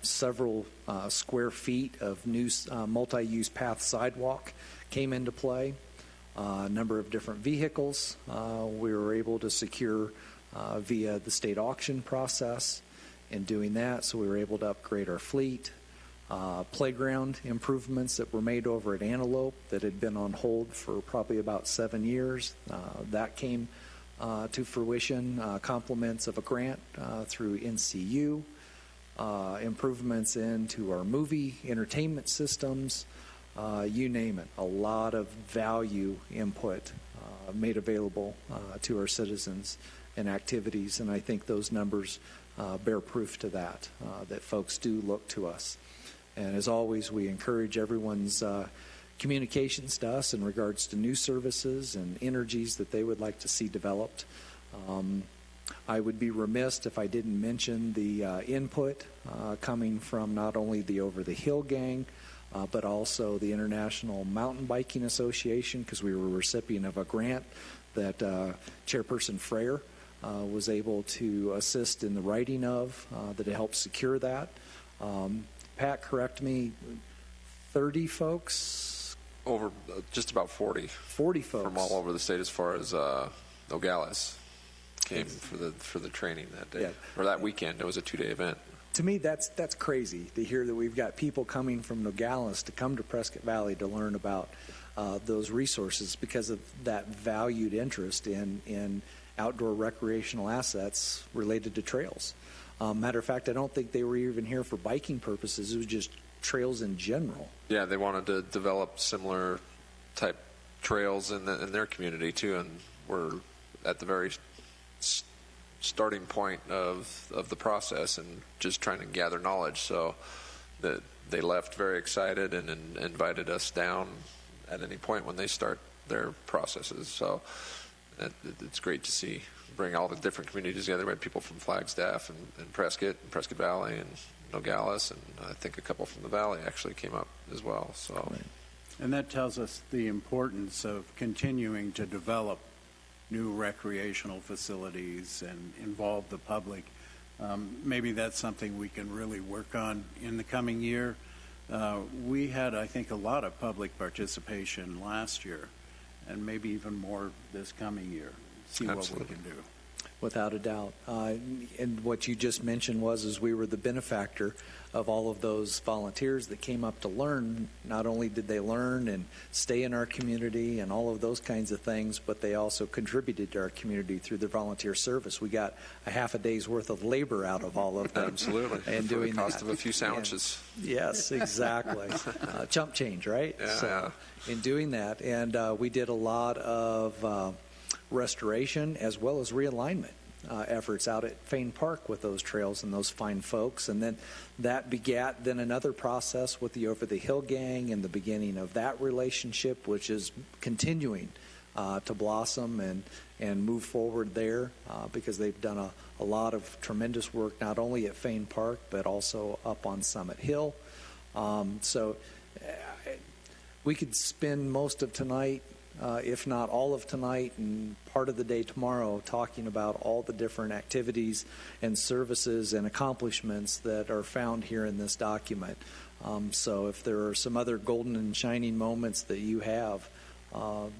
Several square feet of new multi-use path sidewalk came into play. A number of different vehicles we were able to secure via the state auction process. In doing that, so we were able to upgrade our fleet. Playground improvements that were made over at Antelope that had been on hold for probably about 7 years. That came to fruition. Compliments of a grant through NCU. Improvements into our movie entertainment systems. You name it. A lot of value input made available to our citizens and activities, and I think those numbers bear proof to that folks do look to us. And as always, we encourage everyone's communications to us in regards to new services and energies that they would like to see developed. I would be remiss if I didn't mention the input coming from not only the Over the Hill gang, but also the International Mountain Biking Association, because we were a recipient of a grant that Chairperson Freyer was able to assist in the writing of, that helped secure that. Pat, correct me, 30 folks? Over just about 40. 40 folks. From all over the state, as far as Nogales came for the training that day. Yeah. Or that weekend. It was a 2-day event. To me, that's crazy to hear that we've got people coming from Nogales to come to Prescott Valley to learn about those resources because of that valued interest in outdoor recreational assets related to trails. Matter of fact, I don't think they were even here for biking purposes. It was just trails in general. Yeah, they wanted to develop similar type trails in their community too, and we're at the very starting point of the process and just trying to gather knowledge. So that they left very excited and invited us down at any point when they start their processes. So it's great to see, bring all the different communities together. We had people from Flagstaff and Prescott Valley and Nogales, and I think a couple from the Valley actually came up as well. So, And that tells us the importance of continuing to develop new recreational facilities and involve the public. Maybe that's something we can really work on in the coming year. We had, I think, a lot of public participation last year, and maybe even more this coming year. See Absolutely. what we can do. Without a doubt. And what you just mentioned was we were the benefactor of all of those volunteers that came up to learn. Not only did they learn and stay in our community and all of those kinds of things, but they also contributed to our community through their volunteer service. We got a half a day's worth of labor out of all of them. Absolutely. And for doing the cost that. of a few sandwiches. And, yes, exactly. Chump change, right? Yeah, So, in doing that, and we did a lot of restoration as well as realignment efforts out at Fane Park with those trails and those fine folks. And then that begat then another process with the Over the Hill Gang and the beginning of that relationship, which is continuing to blossom and move forward there because they've done a lot of tremendous work, not only at Fane Park, but also up on Summit Hill. So we could spend most of tonight, if not all of tonight and part of the day tomorrow, talking about all the different activities and services and accomplishments that are found here in this document. So if there are some other golden and shining moments that you have,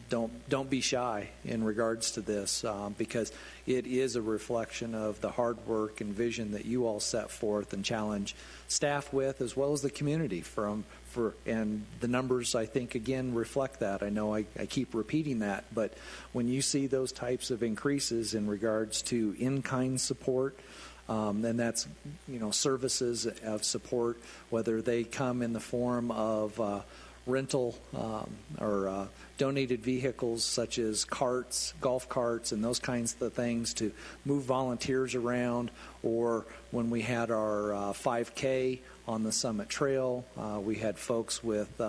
don't be shy in regards to this because it is a reflection of the hard work and vision that you all set forth and challenge staff with, as well as the community and the numbers, I think, again, reflect that. I know I keep repeating that, but when you see those types of increases in regards to in-kind support, and that's, services of support, whether they come in the form of rental or donated vehicles such as carts, golf carts, and those kinds of things to move volunteers around, or when we had our 5K on the Summit Trail, we had folks with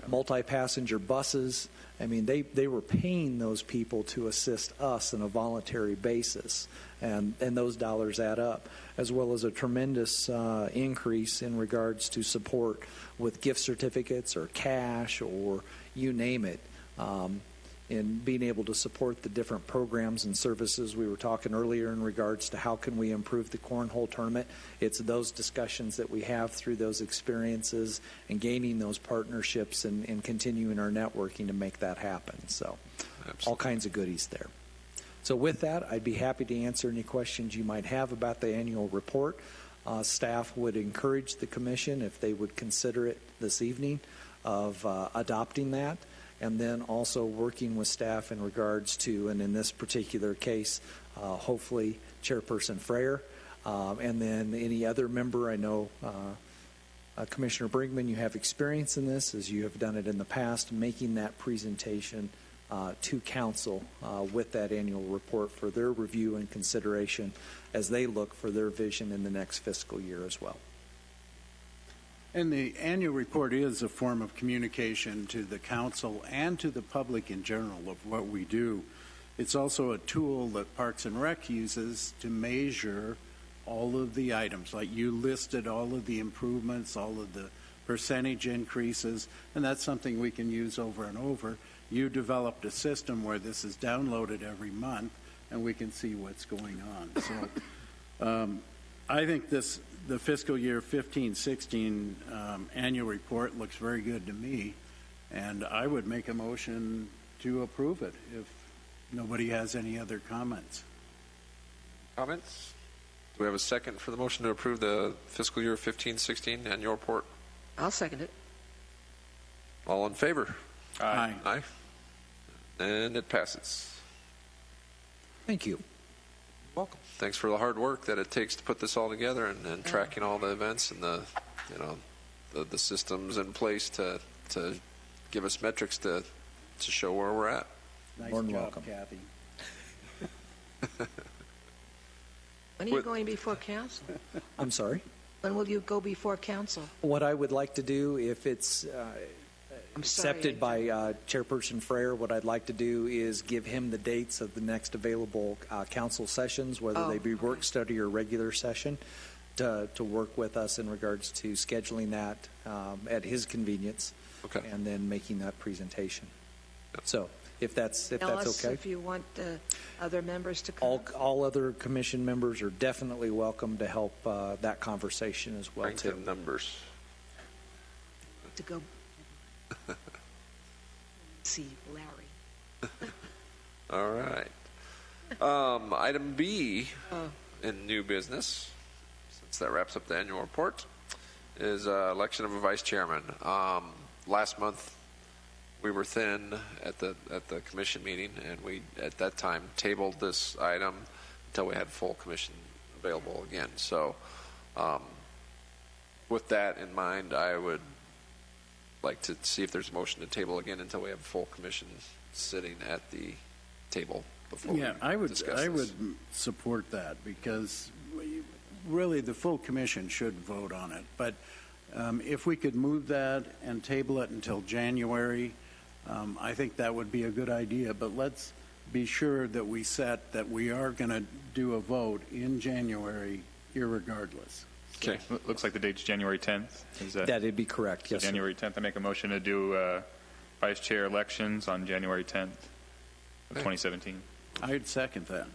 multi-passenger buses. I mean, they were paying those people to assist us on a voluntary basis, and those dollars add up, as well as a tremendous increase in regards to support with gift certificates or cash or you name it, in being able to support the different programs and services. We were talking earlier in regards to how can we improve the cornhole tournament. It's those discussions that we have through those experiences and gaining those partnerships and continuing our networking to make that happen. So Absolutely. All kinds of goodies there. So with that, I'd be happy to answer any questions you might have about the annual report. Staff would encourage the commission, if they would consider it this evening, of adopting that, and then also working with staff in regards to, and in this particular case, hopefully Chairperson Freyer, and then any other member. I know Commissioner Brinkman, you have experience in this, as you have done it in the past, making that presentation to council with that annual report for their review and consideration as they look for their vision in the next fiscal year as well. And the annual report is a form of communication to the council and to the public in general of what we do. It's also a tool that Parks and Rec uses to measure all of the items. Like you listed all of the improvements, all of the percentage increases, and that's something we can use over and over. You developed a system where this is downloaded every month, and we can see what's going on. So I think the fiscal year 15-16 annual report looks very good to me, and I would make a motion to approve it if nobody has any other comments. Comments? Do we have a second for the motion to approve the fiscal year 15-16 annual report? I'll second it. All in favor? Aye. Aye. And it passes. Thank you. Welcome. Thanks for the hard work that it takes to put this all together and tracking all the events and the systems in place to give us metrics to show where we're at. Nice More than job, welcome. Kathy. When are you going before council? I'm sorry? When will you go before council? What I would like to do, if it's I'm sorry, accepted by Chairperson Freyer, what I'd like to do is give him the dates of the next available council sessions, whether they be work study or regular session, to work with us in regards to scheduling that at his convenience, Okay. and then making that presentation. So if that's Tell us okay. if you want other members to come. All other commission members are definitely welcome to help that conversation as well, Bring too. some numbers. To go see Larry. All right. Item B in new business, since that wraps up the annual report, is election of a vice chairman. Last month we were thin at the commission meeting, and we at that time tabled this item until we had full commission available again. So with that in mind, I would like to see if there's a motion to table again until we have full commission sitting at the table before Yeah, we I would discuss I this. would support that because really the full commission should vote on it. But if we could move that and table it until January, I think that would be a good idea. But let's be sure that we set that we are going to do a vote in January, irregardless. Okay. Looks like the date's January 10th. Is that That'd be correct, so yes, sir. January 10th? I make a motion to do vice chair elections on January 10th of 2017. I'd second that.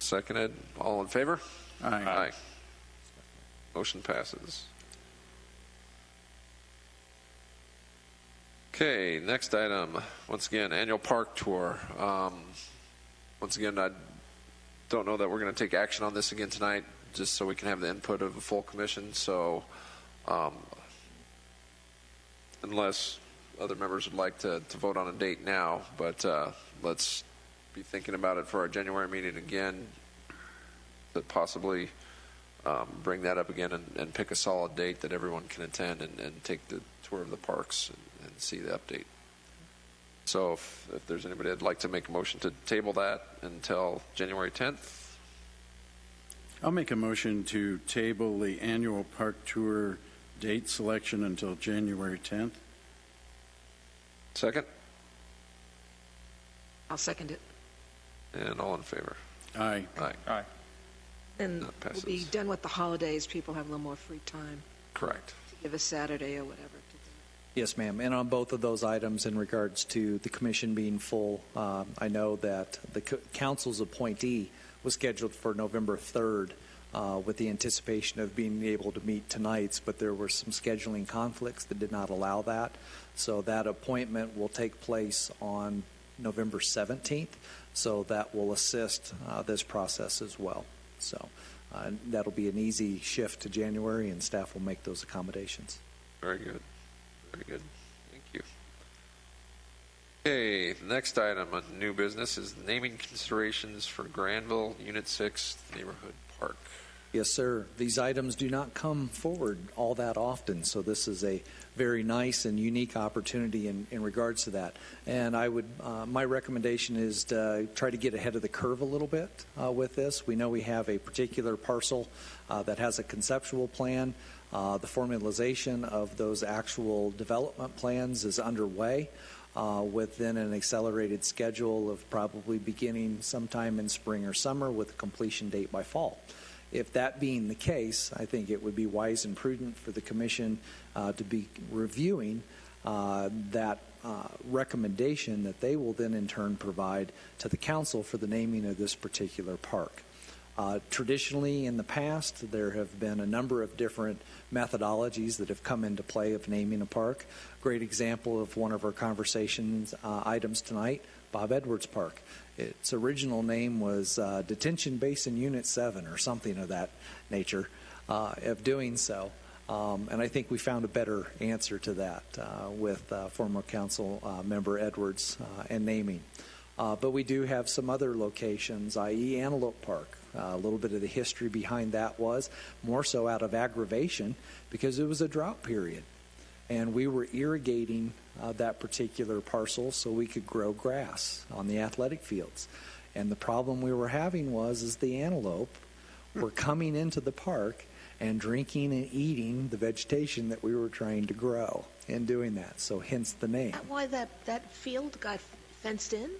Seconded. All in favor? Aye. Motion passes. Okay, next item. Once again, annual park tour. Once again, I don't know that we're going to take action on this again tonight, just so we can have the input of the full commission. So, unless other members would like to vote on a date now, but let's be thinking about it for our January meeting again, to possibly bring that up again and pick a solid date that everyone can attend and take the tour of the parks and see the update. So if there's anybody that'd like to make a motion to table that until January 10th. I'll make a motion to table the annual park tour date selection until January 10th. Second? I'll second it. And all in favor? Aye. Aye. Aye. And That we'll be passes. done with the holidays. People have a little more free time Correct. to give a Saturday or whatever. Yes, ma'am. And on both of those items in regards to the commission being full, I know that the council's appointee was scheduled for November 3rd with the anticipation of being able to meet tonight's, but there were some scheduling conflicts that did not allow that. So that appointment will take place on November 17th. So that will assist this process as well. So that'll be an easy shift to January, and staff will make those accommodations. Very good. Very good. Thank you. Okay, the next item on new business is naming considerations for Granville Unit 6 Neighborhood Park. Yes, sir. These items do not come forward all that often, so this is a very nice and unique opportunity in regards to that. And I would, my recommendation is to try to get ahead of the curve a little bit with this. We know we have a particular parcel that has a conceptual plan. The formalization of those actual development plans is underway within an accelerated schedule of probably beginning sometime in spring or summer with a completion date by fall. If that being the case, I think it would be wise and prudent for the commission to be reviewing that recommendation that they will then in turn provide to the council for the naming of this particular park. Traditionally, in the past, there have been a number of different methodologies that have come into play of naming a park. Great example of one of our conversations items tonight, Bob Edwards Park. Its original name was Detention Basin Unit 7 or something of that nature of doing so. And I think we found a better answer to that with former council member Edwards and naming. But we do have some other locations, i.e. Antelope Park. A little bit of the history behind that was more so out of aggravation because it was a drought period. And we were irrigating that particular parcel so we could grow grass on the athletic fields. And the problem we were having was the antelope were coming into the park and drinking and eating the vegetation that we were trying to grow in doing that. So hence the name. Why that field got fenced in?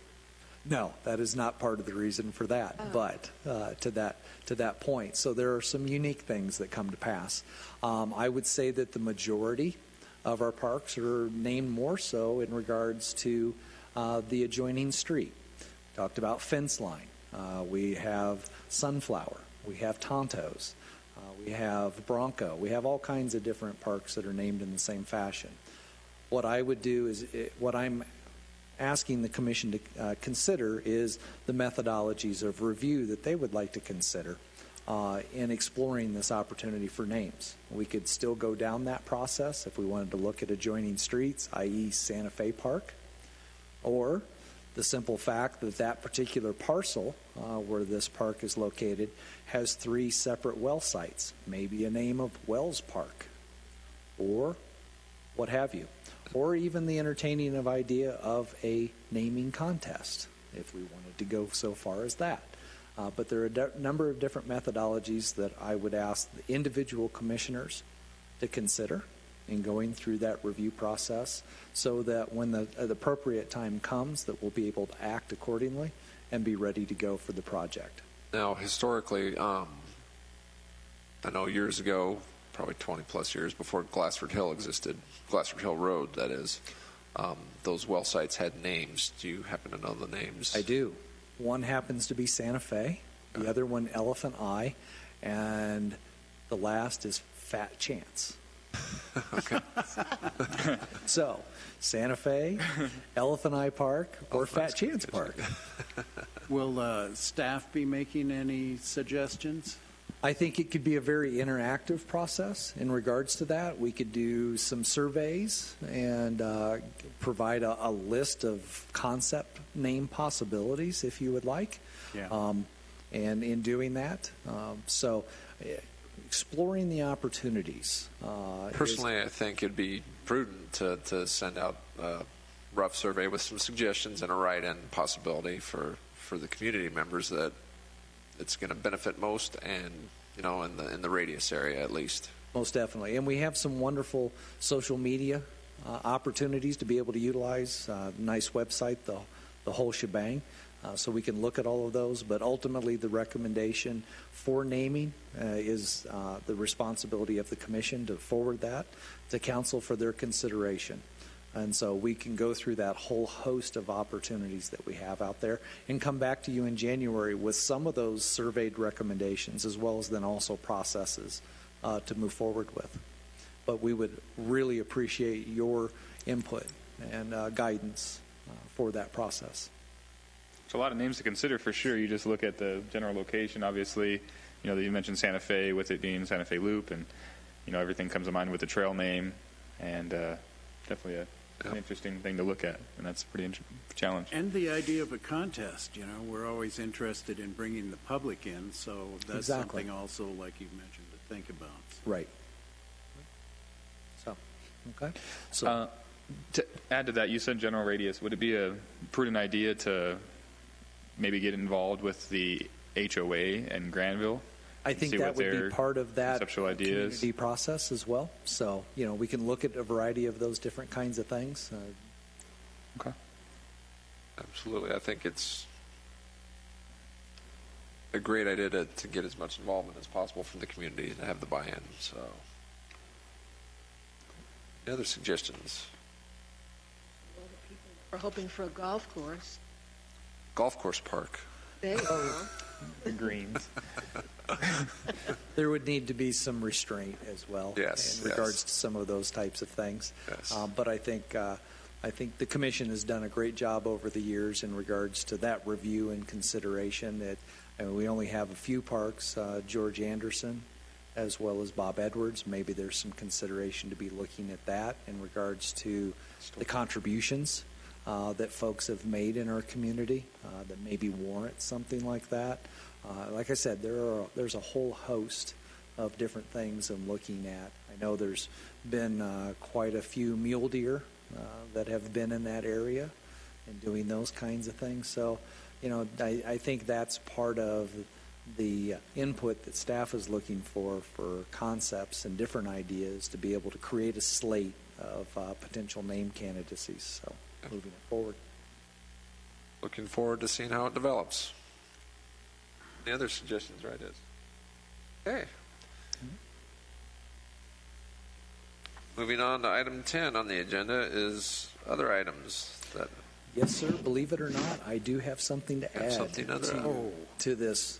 No, that is not part of the reason for that, but to that point. So there are some unique things that come to pass. I would say that the majority of our parks are named more so in regards to the adjoining street. Talked about Fence Line. We have Sunflower. We have Tontos. We have Bronco. We have all kinds of different parks that are named in the same fashion. What I would do is, what I'm asking the commission to consider is the methodologies of review that they would like to consider in exploring this opportunity for names. We could still go down that process if we wanted to look at adjoining streets, i.e. Santa Fe Park, or the simple fact that that particular parcel where this park is located has 3 separate well sites, maybe a name of Wells Park, or what have you. Or even the entertaining of idea of a naming contest. if we wanted to go so far as that. But there are a number of different methodologies that I would ask the individual commissioners to consider in going through that review process, so that when the appropriate time comes, that we'll be able to act accordingly and be ready to go for the project. Now, historically, I know years ago, probably 20 plus years before Glassford Hill existed, Glassford Hill Road, that is, those well sites had names. Do you happen to know the names? I do. One happens to be Santa Fe, the other one Elephant Eye, and the last is Fat Chance. Okay. So, Santa Fe, Elephant Eye Park, or Fat Chance Park. Will staff be making any suggestions? I think it could be a very interactive process in regards to that. We could do some surveys and provide a list of concept name possibilities if you would like. Yeah. And in doing that, exploring the opportunities. Personally, I think it'd be prudent to send out a rough survey with some suggestions and a write-in possibility for the community members that it's going to benefit most, and in the radius area at least. Most definitely, and we have some wonderful social media opportunities to be able to utilize. Nice website, the whole shebang. So we can look at all of those, but ultimately the recommendation for naming is the responsibility of the commission to forward that to council for their consideration. And so we can go through that whole host of opportunities that we have out there and come back to you in January with some of those surveyed recommendations, as well as then also processes to move forward with. But we would really appreciate your input and guidance for that process. There's a lot of names to consider for sure. You just look at the general location, obviously. You mentioned Santa Fe, with it being Santa Fe Loop, and everything comes to mind with the trail name, and definitely an interesting thing to look at, and that's a pretty challenge. And the idea of a contest. We're always interested in bringing the public in, so that's Exactly. something also, like you mentioned, to think about. Right. So, okay. So. To add to that, you said general radius. Would it be a prudent idea to maybe get involved with the HOA and Granville? I think see that what would be their part of that conceptual ideas. community process as well. So, we can look at a variety of those different kinds of things. Okay. Absolutely. I think it's a great idea to get as much involvement as possible from the community and have the buy-in. So, any other suggestions? We're hoping for a golf course. Golf course park. There you go. The greens. There would need to be some restraint as well Yes, in regards to some of those types of things. Yes. But I think the commission has done a great job over the years in regards to that review and consideration. That we only have a few parks, George Anderson, as well as Bob Edwards. Maybe there's some consideration to be looking at that in regards to the contributions that folks have made in our community that maybe warrant something like that. Like I said, there's a whole host of different things I'm looking at. I know there's been quite a few mule deer that have been in that area and doing those kinds of things. So, I think that's part of the input that staff is looking for concepts and different ideas to be able to create a slate of potential name candidacies. So, moving it forward. Looking forward to seeing how it develops. Any other suggestions, right? Okay. Moving on to item 10 on the agenda is other items that. Yes, sir. Believe it or not, I do have something to add to this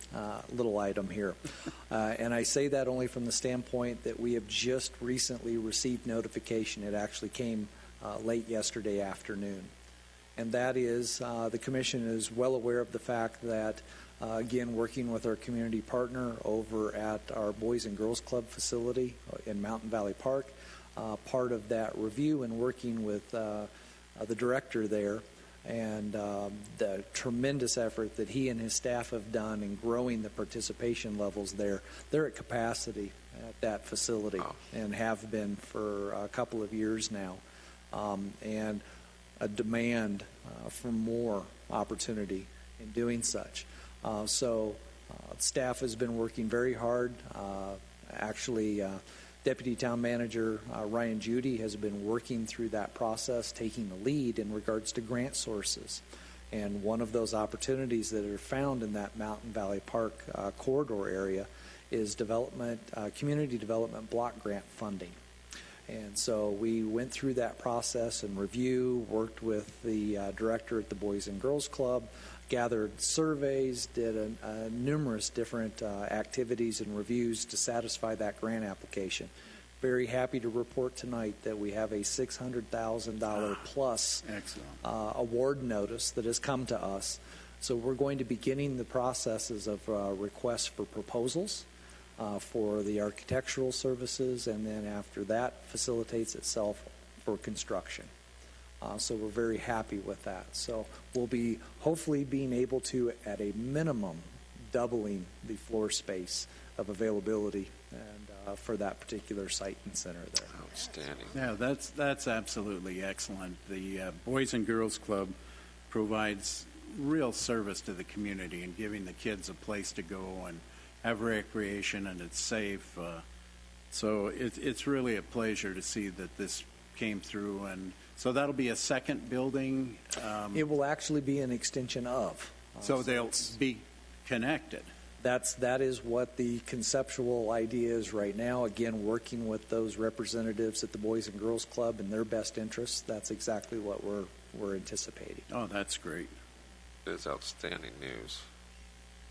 little item here. And I say that only from the standpoint that we have just recently received notification. It actually came late yesterday afternoon. And that is the commission is well aware of the fact that, again, working with our community partner over at our Boys and Girls Club facility in Mountain Valley Park, part of that review and working with the director there, and the tremendous effort that he and his staff have done in growing the participation levels there. They're at capacity at that facility and have been for a couple of years now. And a demand for more opportunity in doing such. Staff has been working very hard. Actually, Deputy Town Manager Ryan Judy has been working through that process, taking the lead in regards to grant sources. And one of those opportunities that are found in that Mountain Valley Park corridor area is community development block grant funding. And so we went through that process and review, worked with the director at the Boys and Girls Club, gathered surveys, did numerous different activities and reviews to satisfy that grant application. Very happy to report tonight that we have a $600,000 plus award notice that has come to us. So we're going to be beginning the processes of requests for proposals for the architectural services, and then after that facilitates itself for construction. So we're very happy with that. So we'll be hopefully being able to, at a minimum, doubling the floor space of availability and for that particular site and center there. Outstanding. Yeah, that's absolutely excellent. The Boys and Girls Club provides real service to the community and giving the kids a place to go and have recreation, and it's safe. So it's really a pleasure to see that this came through. And so that'll be a second building. It will actually be an extension of. So they'll be connected. That is what the conceptual idea is right now. Again, working with those representatives at the Boys and Girls Club in their best interests. That's exactly what we're anticipating. Oh, that's great. It is outstanding news.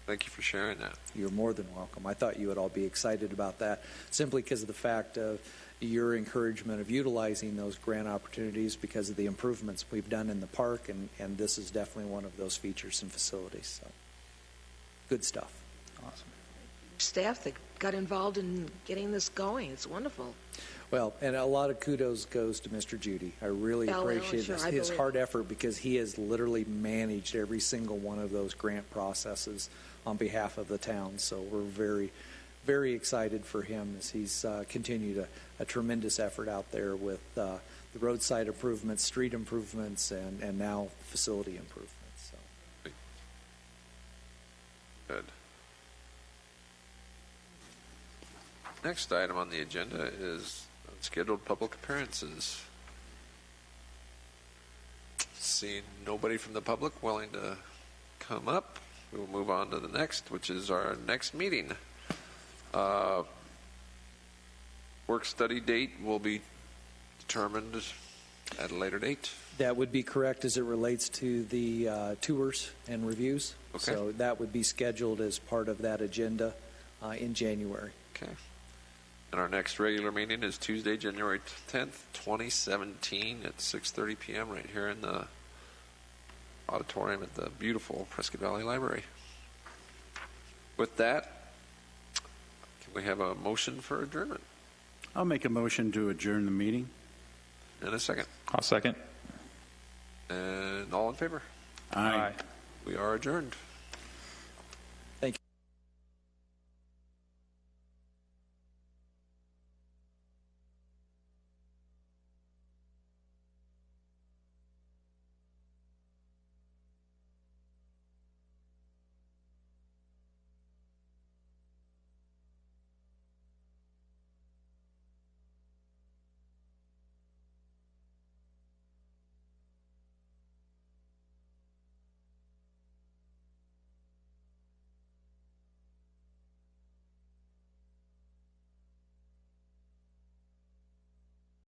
Thank you for sharing that. You're more than welcome. I thought you would all be excited about that simply because of the fact of your encouragement of utilizing those grant opportunities because of the improvements we've done in the park, and this is definitely one of those features and facilities. So, good stuff. Awesome. Staff that got involved in getting this going. It's wonderful. Well, and a lot of kudos goes to Mr. Judy. I really appreciate his hard effort because he has literally managed every single one of those grant processes on behalf of the town. So we're very, very excited for him as he's continued a tremendous effort out there with the roadside improvements, street improvements, and now facility improvements. So. Good. Next item on the agenda is scheduled public appearances. Seeing nobody from the public willing to come up, we will move on to the next, which is our next meeting. Work study date will be determined at a later date. That would be correct as it relates to the tours and reviews. Okay. So that would be scheduled as part of that agenda in January. Okay. And our next regular meeting is Tuesday, January 10th, 2017 at 6:30 p.m. right here in the auditorium at the beautiful Prescott Valley Library. With that, can we have a motion for adjournment? I'll make a motion to adjourn the meeting. And a second. I'll second. And all in favor? Aye. We are adjourned.